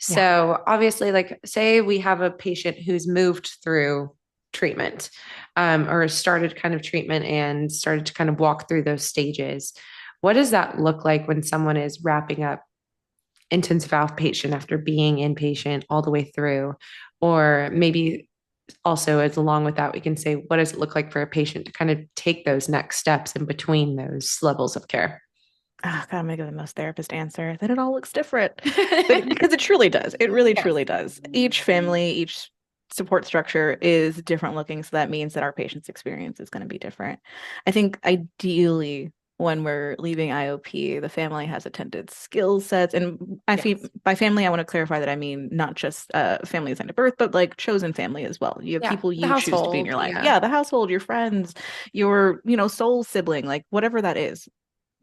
Yeah. So obviously, like say we have a patient who's moved through treatment, or started kind of treatment and started to kind of walk through those stages. What does that look like when someone is wrapping up intensive outpatient after being inpatient all the way through? Or maybe also, as along with that, we can say, what does it look like for a patient to kind of take those next steps in between those levels of care? Ah, God, I'm gonna give the most therapist answer. Then it all looks different. But because it truly does. It really Yes. truly does. Each family, each support structure is different looking. So that means that our patient's experience is going to be different. I think ideally, when we're leaving IOP, the family has attended skill sets. And Yes. by family, I want to clarify that I mean not just family assigned to birth, but like chosen family as well. You have Yeah. people The you choose to be in household. your life. Yeah. Yeah, the household, your friends, your, soul sibling, like whatever that is.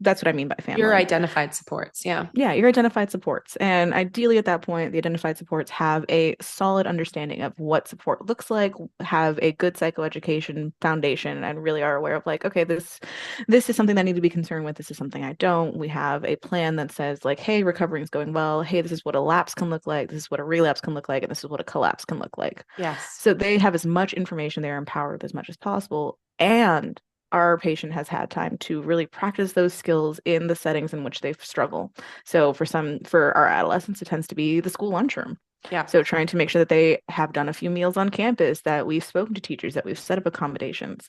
That's what I mean by Your family. identified supports. Yeah. Yeah, your identified supports. And ideally at that point, the identified supports have a solid understanding of what support looks like, have a good psychoeducation foundation, and really are aware of like, okay, this is something that I need to be concerned with. This is something I don't. We have a plan that says like, hey, recovery is going well. Hey, this is what a lapse can look like. This is what a relapse can look like, and this is what a collapse can look like. Yes. So they have as much information, they're empowered with as much as possible. And our patient has had time to really practice those skills in the settings in which they struggle. So for our adolescents, it tends to be the school lunchroom. Yeah. So trying to make sure that they have done a few meals on campus, that we've spoken to teachers, that we've set up accommodations.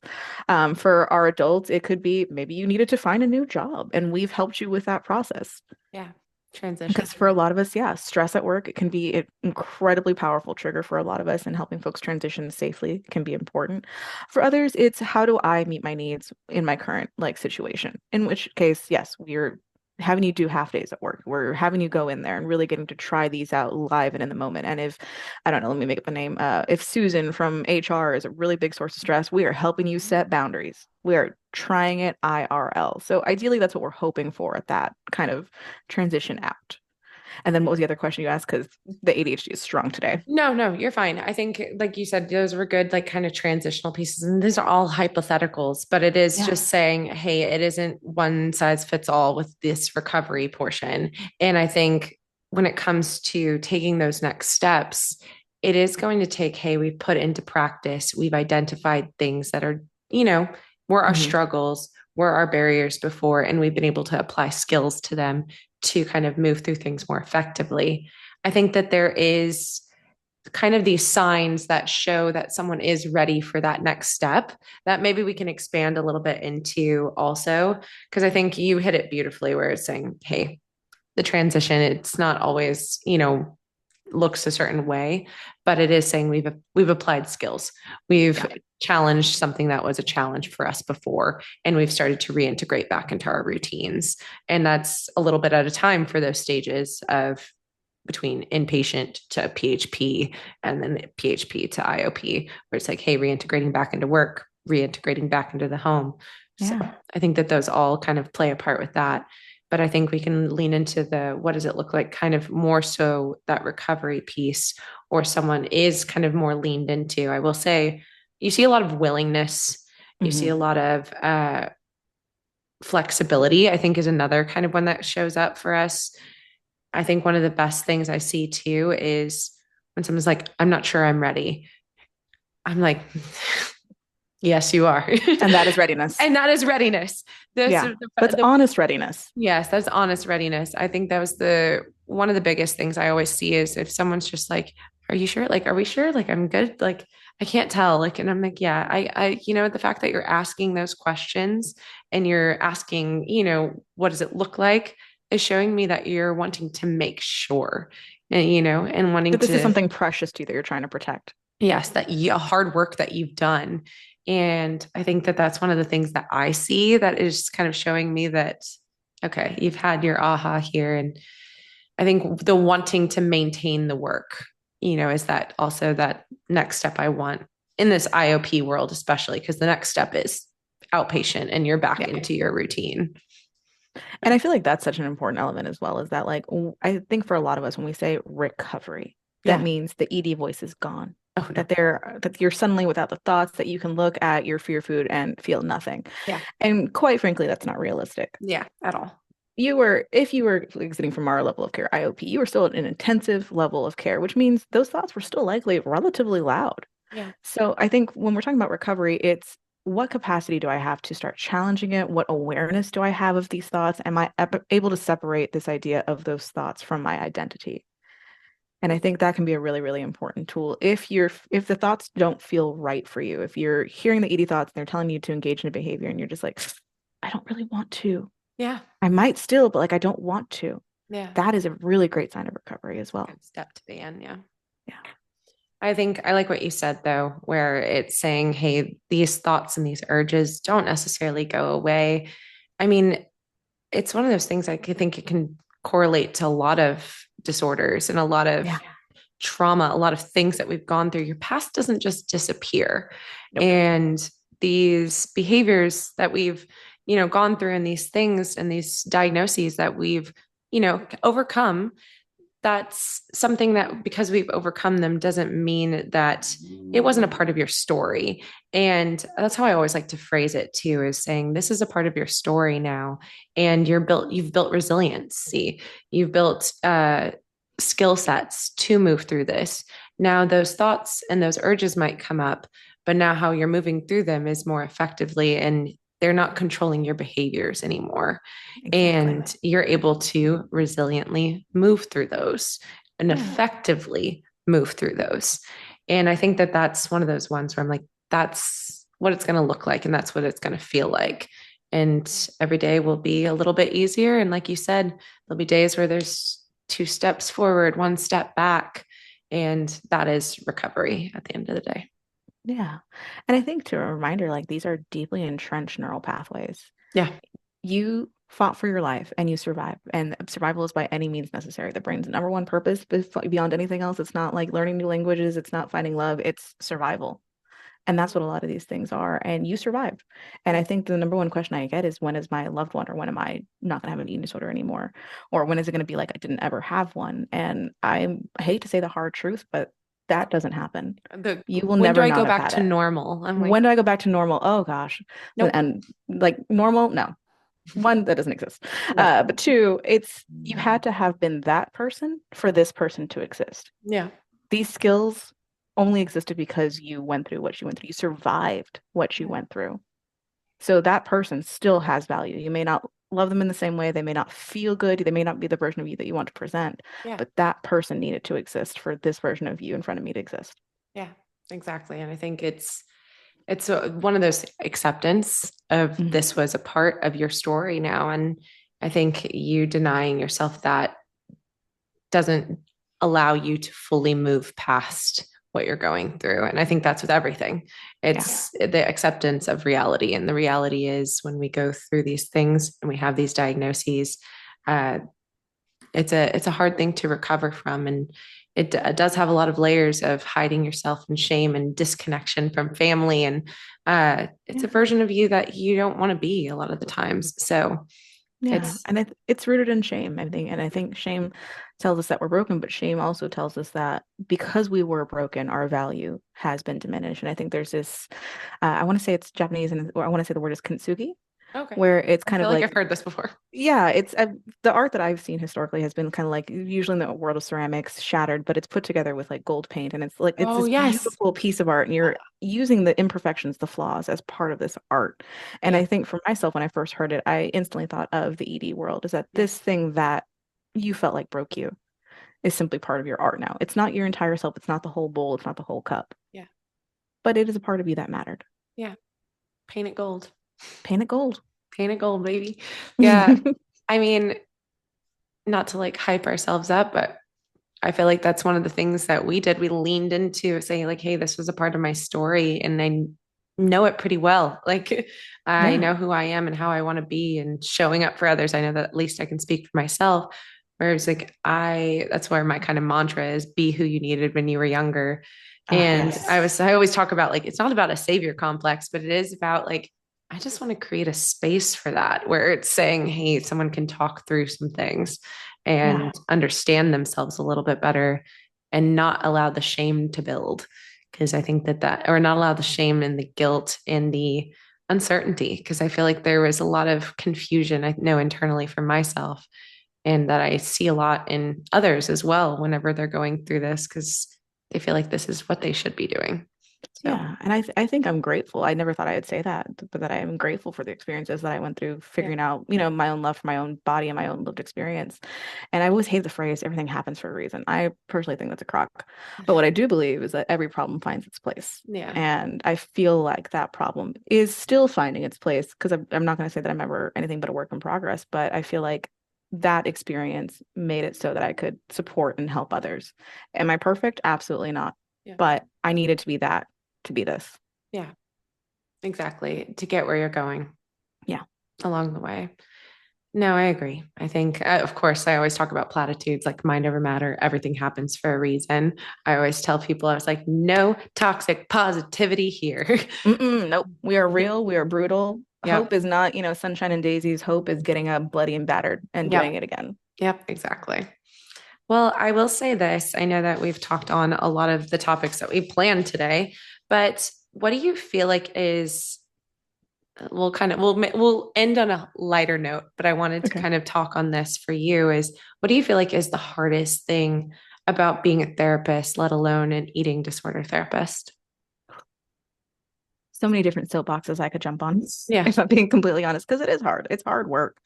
For our adults, it could be maybe you needed to find a new job, and we've helped you with that process. Yeah. Transition. Because for a lot of us, yeah, stress at work, it can be an incredibly powerful trigger for a lot of us, and helping folks transition safely can be important. For others, it's how do I meet my needs in my current like situation? In which case, yes, we're having you do half days at work. We're having you go in there and really getting to try these out live and in the moment. And if, I don't know, let me make up a name. If Susan from HR is a really big source of stress, we are helping you set boundaries. We are trying it IRL. So ideally, that's what we're hoping for at that kind of transition out. And then what was the other question you asked? Because the ADHD is strong today. No, no, you're fine. I think, like you said, those were good, like kind of transitional pieces. And these are all hypotheticals, but it is Yeah. just saying, hey, it isn't one size fits all with this recovery portion. And I think when it comes to taking those next steps, it is going to take, hey, we've put into practice, we've identified things that are, were our Hmm. struggles, were our barriers before, and we've been able to apply skills to them to kind of move through things more effectively. I think that there is kind of these signs that show that someone is ready for that next step that maybe we can expand a little bit into also. Because I think you hit it beautifully where it's saying, hey, the transition, it's not always, looks a certain way, but it is saying we've applied skills. We've Yeah. challenged something that was a challenge for us before, and we've started to reintegrate back into our routines. And that's a little bit at a time for those stages of between inpatient to PHP and then PHP to IOP, where it's like, hey, reintegrating back into work, reintegrating back into the home. So Yeah. I think that those all kind of play a part with that. But I think we can lean into the what does it look like, kind of more so that recovery piece, or someone is kind of more leaned into. I will say you see a lot of willingness, you see Hmm. a lot of flexibility, I think is another kind of one that shows up for us. I think one of the best things I see too is when someone's like, I'm not sure I'm ready. I'm like, yes, you are. And that is readiness. And that is readiness. This, Yeah. That's honest readiness. yes, that's honest readiness. I think that was the one of the biggest things I always see is if someone's just like, are you sure? Like, are we sure? Like, I'm good. Like, I can't tell. Like, and I'm like, yeah, the fact that you're asking those questions and you're asking, what does it look like is showing me that you're wanting to make sure, and wanting That this is to, something precious to you that you're trying to protect. yes, that hard work that you've done. And I think that that's one of the things that I see that is kind of showing me that, okay, you've had your aha here. And I think the wanting to maintain the work, is that also that next step I want in this IOP world, especially because the next step is outpatient and you're back Yeah. into your routine. And I feel like that's such an important element as well, is that like I think for a lot of us when we say recovery, that Yeah. means the ED voice is gone. Oh, no. That you're suddenly without the thoughts, that you can look at your fear food and feel nothing. Yeah. And quite frankly, that's not realistic. Yeah. At all. If you were exiting from our level of care, IOP, you were still at an intensive level of care, which means those thoughts were still likely relatively loud. Yeah. So I think when we're talking about recovery, it's what capacity do I have to start challenging it? What awareness do I have of these thoughts? Am I able to separate this idea of those thoughts from my identity? And I think that can be a really, really important tool. If the thoughts don't feel right for you, if you're hearing the ED thoughts and they're telling you to engage in a behavior and you're just like, I don't really want to. Yeah. I might still, but like I don't want to. Yeah. That is a really great sign of recovery as well. Good step to be in. Yeah. Yeah. I think I like what you said though, where it's saying, hey, these thoughts and these urges don't necessarily go away. I mean, it's one of those things I think it can correlate to a lot of disorders and a lot of Yeah. trauma, a lot of things that we've gone through. Your past doesn't just disappear. Nope. And these behaviors that we've, gone through and these things and these diagnoses that we've, overcome, that's something that because we've overcome them doesn't mean that it wasn't a part of your story. And that's how I always like to phrase it too, is saying this is a part of your story now. And you've built resiliency, you've built skill sets to move through this. Now those thoughts and those urges might come up, but now how you're moving through them is more effectively, and they're not controlling your behaviors anymore. Exactly. And you're able to resiliently move through those and Yeah. effectively move through those. And I think that that's one of those ones where I'm like, that's what it's going to look like and that's what it's going to feel like. And every day will be a little bit easier. And like you said, there'll be days where there's two steps forward, one step back. And that is recovery at the end of the day. Yeah. And I think to a reminder, like these are deeply entrenched neural pathways. Yeah. You fought for your life and you survived. And survival is by any means necessary. The brain's number one purpose beyond anything else. It's not like learning new languages, it's not finding love, it's survival. And that's what a lot of these things are. And you survived. And I think the number one question I get is when is my loved one, or when am I not going to have an eating disorder anymore? Or when is it going to be like I didn't ever have one? And I hate to say the hard truth, but that doesn't happen. You will When do never I go not have back had to it. normal? I'm like, When do I go back to normal? Oh gosh. nope, And like normal, no. One, that doesn't exist. no, But two, it's you had to have been that person for this person to exist. yeah, These skills only existed because you went through what you went through. You survived what you went through. So that person still has value. You may not love them in the same way. They may not feel good. They may not be the version of you that you want to present, Yeah. but that person needed to exist for this version of you in front of me to exist. Yeah, exactly. And I think it's one of those acceptance of Mhm. this was a part of your story now. And I think you denying yourself that doesn't allow you to fully move past what you're going through. And I think that's with everything. Yeah. It's the acceptance of reality. And the reality is when we go through these things and we have these diagnoses, uh, it's a hard thing to recover from. And it does have a lot of layers of hiding yourself in shame and disconnection from family. And it's a Yeah. version of you that you don't want to be a lot of the times. So Yeah. it's, And it's rooted in shame, I think. And I think shame tells us that we're broken, but shame also tells us that because we were broken, our value has been diminished. And I think there's this, I want to say it's Japanese, and or I want to say the word is kintsugi, okay. where it's I kind feel of like like, I've heard this before. yeah, it's the art that I've seen historically has been kind of like usually in the world of ceramics, shattered, but it's put together with like gold paint, and it's like it's Oh, this yes. beautiful piece of art, and you're using the imperfections, the flaws, as part of this art. And Yeah. I think for myself, when I first heard it, I instantly thought of the ED world, is that Yeah. this thing that you felt like broke you is simply part of your art now. It's not your entire self, it's not the whole bowl, it's not the whole cup, Yeah. but it is a part of you that mattered. Yeah. Paint it gold. Paint it gold. Paint it gold, baby. Yeah. I mean, not to like hype ourselves up, but I feel like that's one of the things that we did. We leaned into saying, like, hey, this was a part of my story and I know it pretty well. Like, I Yeah. know who I am and how I want to be and showing up for others. I know that at least I can speak for myself. Whereas, like, that's where my kind of mantra is be who you needed when you were younger. Ah, And yes. I always talk about like, it's not about a savior complex, but it is about like, I just want to create a space for that where it's saying, hey, someone can talk through some things Yeah. and understand themselves a little bit better and not allow the shame to build. Because I think or not allow the shame and the guilt and the uncertainty. Because I feel like there was a lot of confusion, I know internally for myself, and that I see a lot in others as well whenever they're going through this, because they feel like this is what they should be doing. So, Yeah, and I think I'm grateful. I never thought I'd say that, but that I am grateful for the experiences that I went through, yeah. figuring out, my own love for my own body and my own lived experience. And I always hate the phrase "everything happens for a reason." I personally think that's a crock. But what I do believe is that every problem finds its place, Yeah. and I feel like that problem is still finding its place because I'm not going to say that I'm ever anything but a work in progress, but I feel like that experience made it so that I could support and help others. Am I perfect? Absolutely not. Yeah. But I needed to be that to be this. Yeah. Exactly. To get where you're going Yeah. along the way. No, I agree. I think, of course, I always talk about platitudes like mind over matter. Everything happens for a reason. I always tell people, I was like, no toxic positivity here. Mm-mm, nope. We are real. We are brutal. Hope Yep. is not, sunshine and daisies. Hope is getting up bloody and battered and doing Yep. it again. Yep. Exactly. Well, I will say this. I know that we've talked on a lot of the topics that we planned today, but what do you feel like is we'll end on a lighter note, but I wanted to Okay. kind of talk on this for you is what do you feel like is the hardest thing about being a therapist, let alone an eating disorder therapist? So many different soapboxes I could jump on, Yeah. if I'm being completely honest, because it is hard. It's hard work.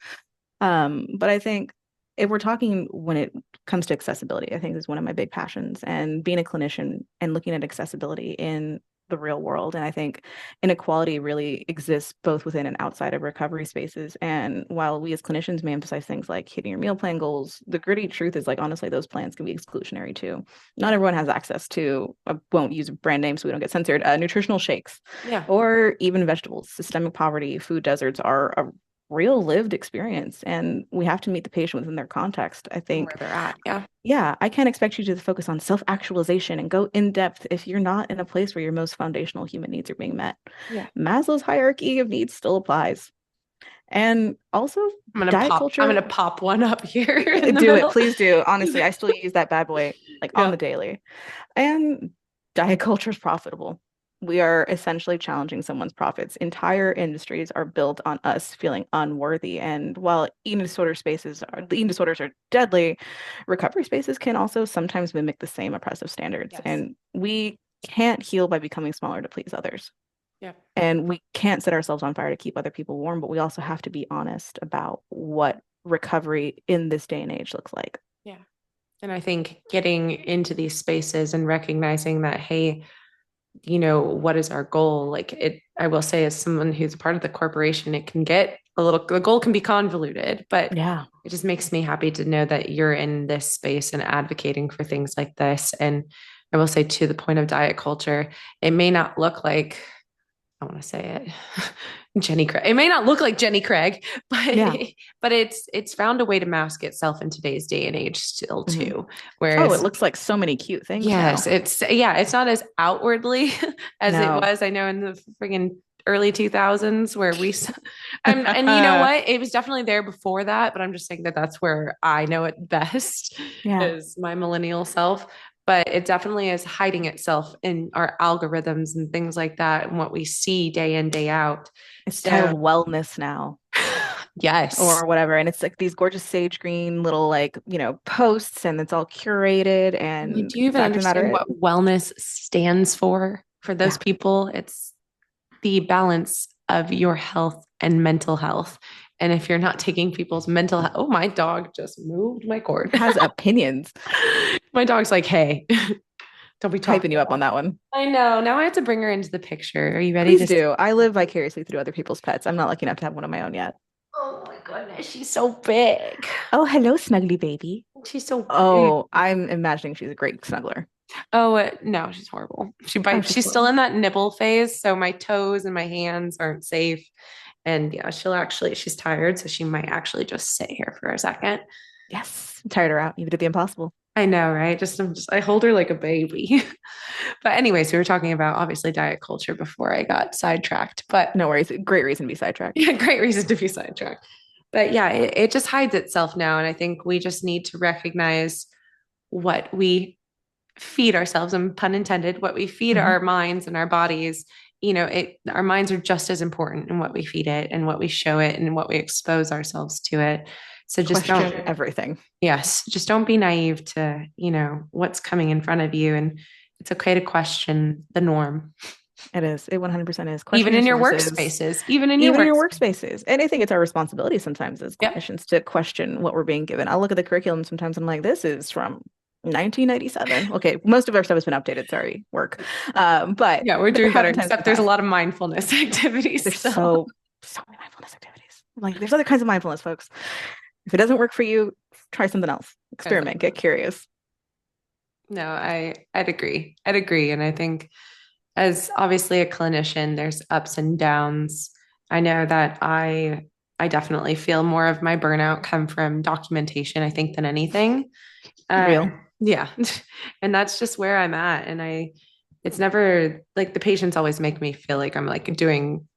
But I think if we're talking when it comes to accessibility, I think is one of my big passions and being a clinician and looking at accessibility in the real world. And I think inequality really exists both within and outside of recovery spaces. And while we as clinicians may emphasize things like hitting your meal plan goals, the gritty truth is like, honestly, those plans can be exclusionary too. Not everyone has access to, I won't use brand names so we don't get censored, nutritional shakes Yeah. or even vegetables. Systemic poverty, food deserts are a real lived experience and we have to meet the patient within their context. I And where think, they're at. Yeah. yeah, I can't expect you to focus on self-actualization and go in depth if you're not in a place where your most foundational human needs are being met. Yeah. Maslow's hierarchy of needs still applies. And also diet I'm culture, gonna pop one up here in the do it, middle. please do. Honestly, I still use that bad boy like on the Yep. daily. And diet culture is profitable. We are essentially challenging someone's profits. Entire industries are built on us feeling unworthy. And while eating disorders are deadly, recovery spaces can also sometimes mimic the same oppressive standards. Yes. And we can't heal by becoming smaller to please others. Yeah. And we can't set ourselves on fire to keep other people warm, but we also have to be honest about what recovery in this day and age looks like. Yeah. And I think getting into these spaces and recognizing that, hey, what is our goal? Like it, I will say, as someone who's a part of the corporation, it can get a little, the goal can be convoluted, but Yeah. it just makes me happy to know that you're in this space and advocating for things like this. And I will say, to the point of diet culture, it may not look like, I want to say it, Jenny Craig. It may not look like Jenny Craig, but Yeah. but it's found a way to mask itself in today's day and age still Hmm. too. Oh, it Whereas looks like so many cute things yes, now. it's not as outwardly as it No. was. I know in the friggin' early 2000s where and you know what? It was definitely there before that, but I'm just saying that that's where I know it best Yeah. is my millennial self. But it definitely is hiding itself in our algorithms and things like that and what we see day in, day out. It's So titled wellness now yes. or whatever. And it's like these gorgeous sage green little like, posts and it's all curated. Like, And do you even fact of the matter understand is, what wellness stands for those yeah, people? It's the balance of your health and mental health. And if you're not taking people's mental health, oh, my dog just moved my cord. has opinions. My dog's like, hey, don't be talking Hyping you up on about. that one. I know. Now I have to bring her into the picture. Are you ready Please to see? do. I live vicariously through other people's pets. I'm not lucky enough to have one of my own yet. Oh my goodness, she's so big. Oh, hello, snuggly baby. She's so big. Oh, I'm imagining she's a great snuggler. Oh no, she's horrible. She Oh, bites. she's She's still horrible. in that nibble phase, so my toes and my hands aren't safe. And yeah, she's tired, so she might actually just sit here for a second. Yes. Tired her out. You did the impossible. I know, right? I hold her like a baby. But anyways, we were talking about obviously diet culture before I got sidetracked, but No worries. Great reason to be sidetracked. yeah, great reason to be sidetracked. But yeah, it just hides itself now. And I think we just need to recognize what we feed ourselves, and pun intended, what we feed Hmm. our minds and our bodies. Our minds are just as important in what we feed it and what we show it and what we expose ourselves to it. So just don't, Question everything. yes, just don't be naive to, what's coming in front of you. And it's okay to question the norm, It is. It 100% is. Question even your in your sources, workspaces, even in your even in your workspace. workspaces. And I think it's our responsibility sometimes as Yep. clinicians to question what we're being given. I'll look at the curriculum sometimes and I'm like, this is from 1997. Okay, most of our stuff has been updated. Sorry, work. But Yeah, we're there doing have better, been times in except the there's a past. lot of mindfulness activities There's still. so many mindfulness activities. Like, there's other kinds of mindfulness, folks. If it doesn't work for you, try something else. Experiment, get curious. No, I'd agree. I'd agree. And I think as obviously a clinician, there's ups and downs. I know that I definitely feel more of my burnout come from documentation, I think, than anything. Real. Yeah. And that's just where I'm at. And it's never like the patients always make me feel like I'm like doing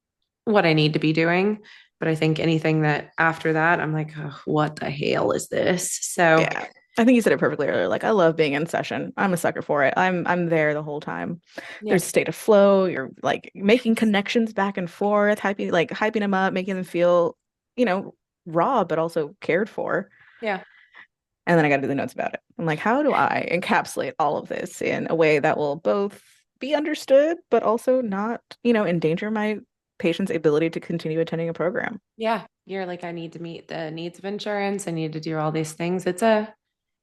what I need to be doing. But I think anything that after that, I'm like, oh, what the hell is this? So Yeah. I think you said it perfectly earlier. Like, I love being in session. I'm a sucker for it. I'm there the whole time. yeah, There's state of flow. You're like making connections back and forth, hyping them up, making them feel, you know, raw, but also cared for. yeah, And then I got to do the notes about it. I'm like, how do I encapsulate all of this in a way that will both be understood, but also not, endanger my patient's ability to continue attending a program? yeah. You're like, I need to meet the needs of insurance. I need to do all these things.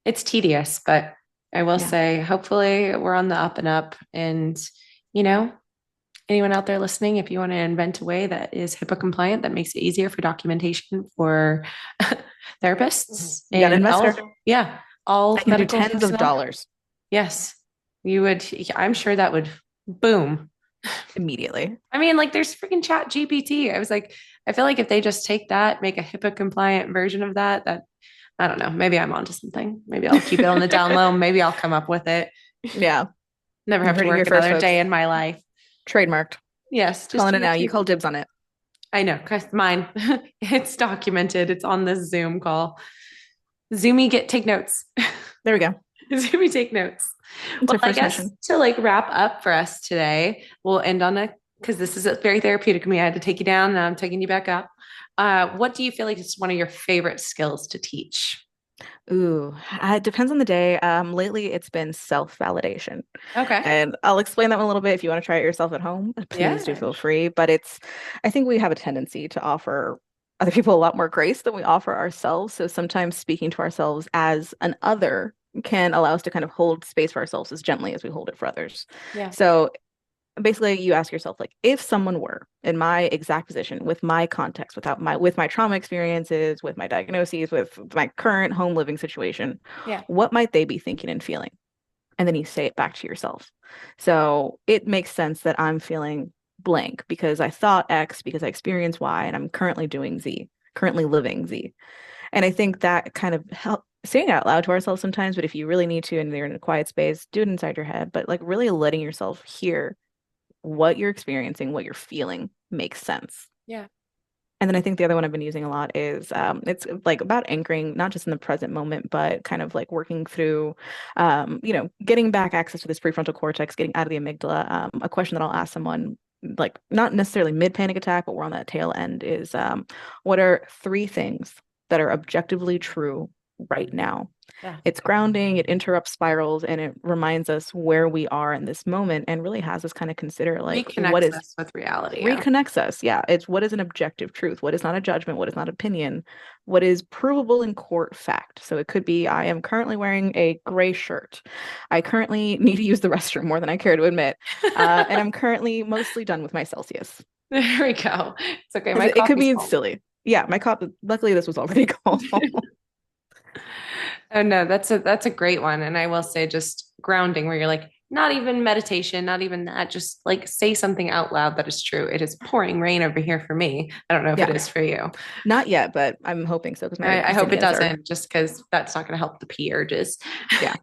It's tedious, but I will Yeah. say, hopefully, we're on the up and up. And, you know, anyone out there listening, if you want to invent a way that is HIPAA compliant, that makes it easier for documentation for therapists You got an and all, investor. yeah, all I can do medical tens of personnel. dollars Yes, you would. I'm sure that would boom. immediately. I mean, like there's freaking chat GPT. I was like, I feel like if they just take that, make a HIPAA compliant version of that I don't know. Maybe I'm onto something. Maybe I'll keep it on the down low. Maybe I'll come up with it. Yeah. Never You have to heard it here work first, another folks. day in my life. Trademarked. Yes, just Calling to it now. make You sure. call dibs on it. I know, because mine, it's documented. It's on this Zoom call. Zoomy, take notes. There we go. Zoomy, take notes. It's Well, our I first guess mission. to like wrap up for us today, we'll end on because this is very therapeutic of me. I had to take you down and I'm taking you back up. What do you feel like is one of your favorite skills to teach? Ooh, it depends on the day. Lately it's been self-validation. Okay. And I'll explain that one a little bit. If you want to try it yourself at home, please do Yeah. feel free. But I think we have a tendency to offer other people a lot more grace than we offer ourselves. So sometimes speaking to ourselves as an other can allow us to kind of hold space for ourselves as gently as we hold it for others. Yeah. So basically you ask yourself, like, if someone were in my exact position with my context, with my trauma experiences, with my diagnoses, with my current home living situation, Yeah. what might they be thinking and feeling? And then you say it back to yourself. So it makes sense that I'm feeling blank because I thought X, because I experienced Y, and I'm currently doing Z, currently living Z. And I think that kind of help saying it out loud to ourselves sometimes, but if you really need to and you're in a quiet space, do it inside your head, but like really letting yourself hear what you're experiencing, what you're feeling makes sense. Yeah. And then I think the other one I've been using a lot is it's like about anchoring, not just in the present moment, but kind of like working through, getting back access to this prefrontal cortex, getting out of the amygdala. A question that I'll ask someone, like not necessarily mid panic attack, but we're on that tail end, is what are three things that are objectively true right now? Yeah. It's grounding, it interrupts spirals, and it reminds us where we are in this moment and really has us kind of consider like what Reconnects is us with reality. Yeah. reconnects us. Yeah, it's what is an objective truth, what is not a judgment, what is not opinion, what is provable in court fact. So it could be I am currently wearing a gray shirt. I currently need to use the restroom more than I care to admit. And I'm currently mostly done with my Celsius. There we go. It's okay. Because My it could coffee's be cold. silly. Yeah, my cup, luckily this was already cold. Oh no, that's a great one. And I will say just grounding where you're like, not even meditation, not even that, just like say something out loud that is true. It is pouring rain over here for me. I don't know if it Yeah, is for you. not yet, but I'm hoping so because my I hope it zinnias are, doesn't, just because that's not going to help the pee urges. yeah.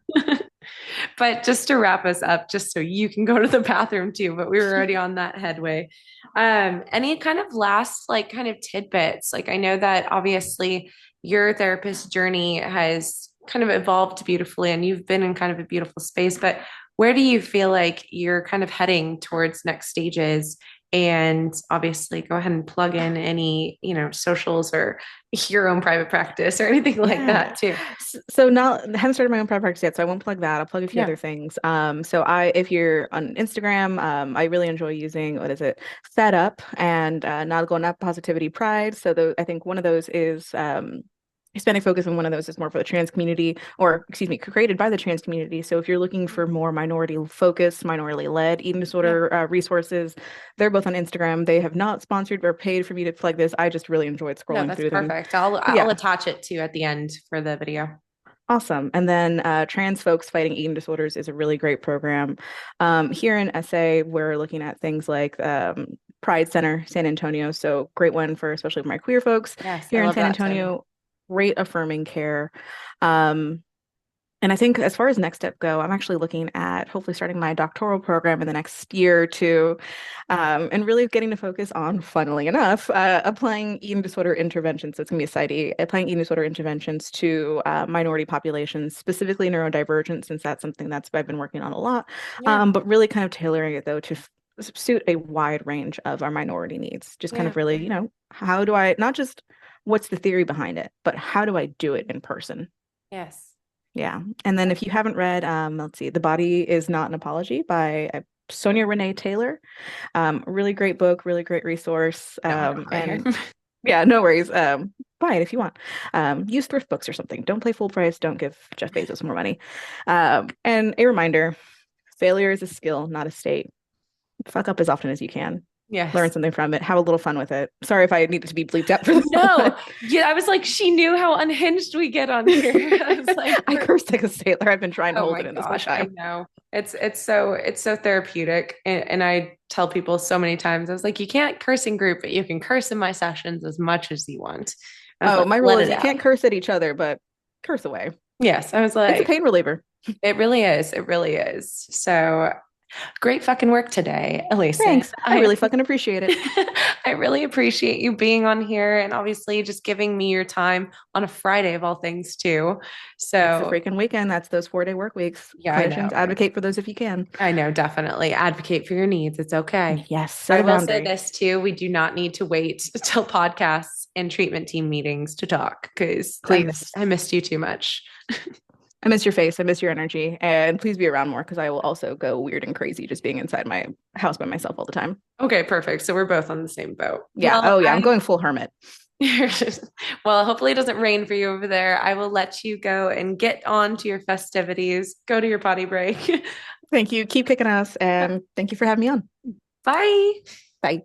But just to wrap us up, just so you can go to the bathroom too, but we were already on that headway. Any kind of last like kind of tidbits? Like I know that obviously your therapist journey has kind of evolved beautifully and you've been in kind of a beautiful space, but where do you feel like you're kind of heading towards next stages? And obviously go ahead and plug in any, socials or your own private practice or anything like Yeah. that too. So now I haven't started my own private practice yet, so I won't plug that. I'll plug a few Yeah. other things. If you're on Instagram, I really enjoy using, what is it? Fed Up and Not Go Not Positivity Pride. I think one of those is Hispanic focus, and one of those is more for the trans community, or excuse me, created by the trans community. So if you're looking for more minority focused, minority led eating Yeah. disorder resources, they're both on Instagram. They have not sponsored or paid for me to plug this. I just really enjoyed No, scrolling that's through them. perfect. I'll Yeah. attach it to at the end for the video. Awesome. And then Trans Folks Fighting Eating Disorders is a really great program. Here in SA, we're looking at things like Pride Center, San Antonio. So great one for especially for my queer folks Yes, I here in love San that too. Antonio. Great affirming care. Um, and I think as far as next step go, I'm actually looking at hopefully starting my doctoral program in the next year or two, and really getting to focus on, funnily enough, applying eating disorder interventions. So it's going to be a PsyD, applying eating disorder interventions to minority populations, specifically neurodivergent, since that's something that's I've been working on a lot, Yeah, but really kind of tailoring it though to suit a wide range of our minority needs. Just kind yeah, of really, how do I not just what's the theory behind it, but how do I do it in person? yes. Yeah. And then if you haven't read, let's see, The Body is Not an Apology by Sonia Renee Taylor. Really great book, really great resource. No, I don't right here. And yeah, no worries. Buy it if you want. Use thrift books or something. Don't play full price. Don't give Jeff Bezos more money. And a reminder, failure is a skill, not a state. Fuck up as often as you can. Learn Yes. something from it. Have a little fun with it. Sorry if I needed to be bleeped out for that No, one. yeah, I was like, she knew how unhinged we get on here. I was like, I cursed like a sailor. I've been trying to oh hold my it in this whole gosh, I time. know. It's so therapeutic. And I tell people so many times, I was like, you can't curse in group, but you can curse in my sessions as much as you want. I was Oh, like, my rule let is it you out. can't curse at each other, but curse away. Yes, I was It's a like, pain reliever. it really is. It really is. So Great fucking work today, Alason. Thanks. I really fucking appreciate it. I really appreciate you being on here and obviously just giving me your time on a Friday of all things too. It's the So freaking weekend. That's those 4-day work weeks. yeah, I know, Clinicians right? advocate for those if you can. I know, definitely. Advocate for your needs. It's okay. Yes, set I a will say boundary. this too. We do not need to wait till podcasts and treatment team meetings to talk because Please. I missed you too much. I miss your face. I miss your energy. And please be around more because I will also go weird and crazy just being inside my house by myself all the time. Okay, perfect. So we're both on the same boat. Yeah. Well, Oh, yeah. I'm I going full hermit. well, hopefully it doesn't rain for you over there. I will let you go and get on to your festivities. Go to your potty break. Thank you. Keep kicking ass. And thank you for having me on. Bye. Bye.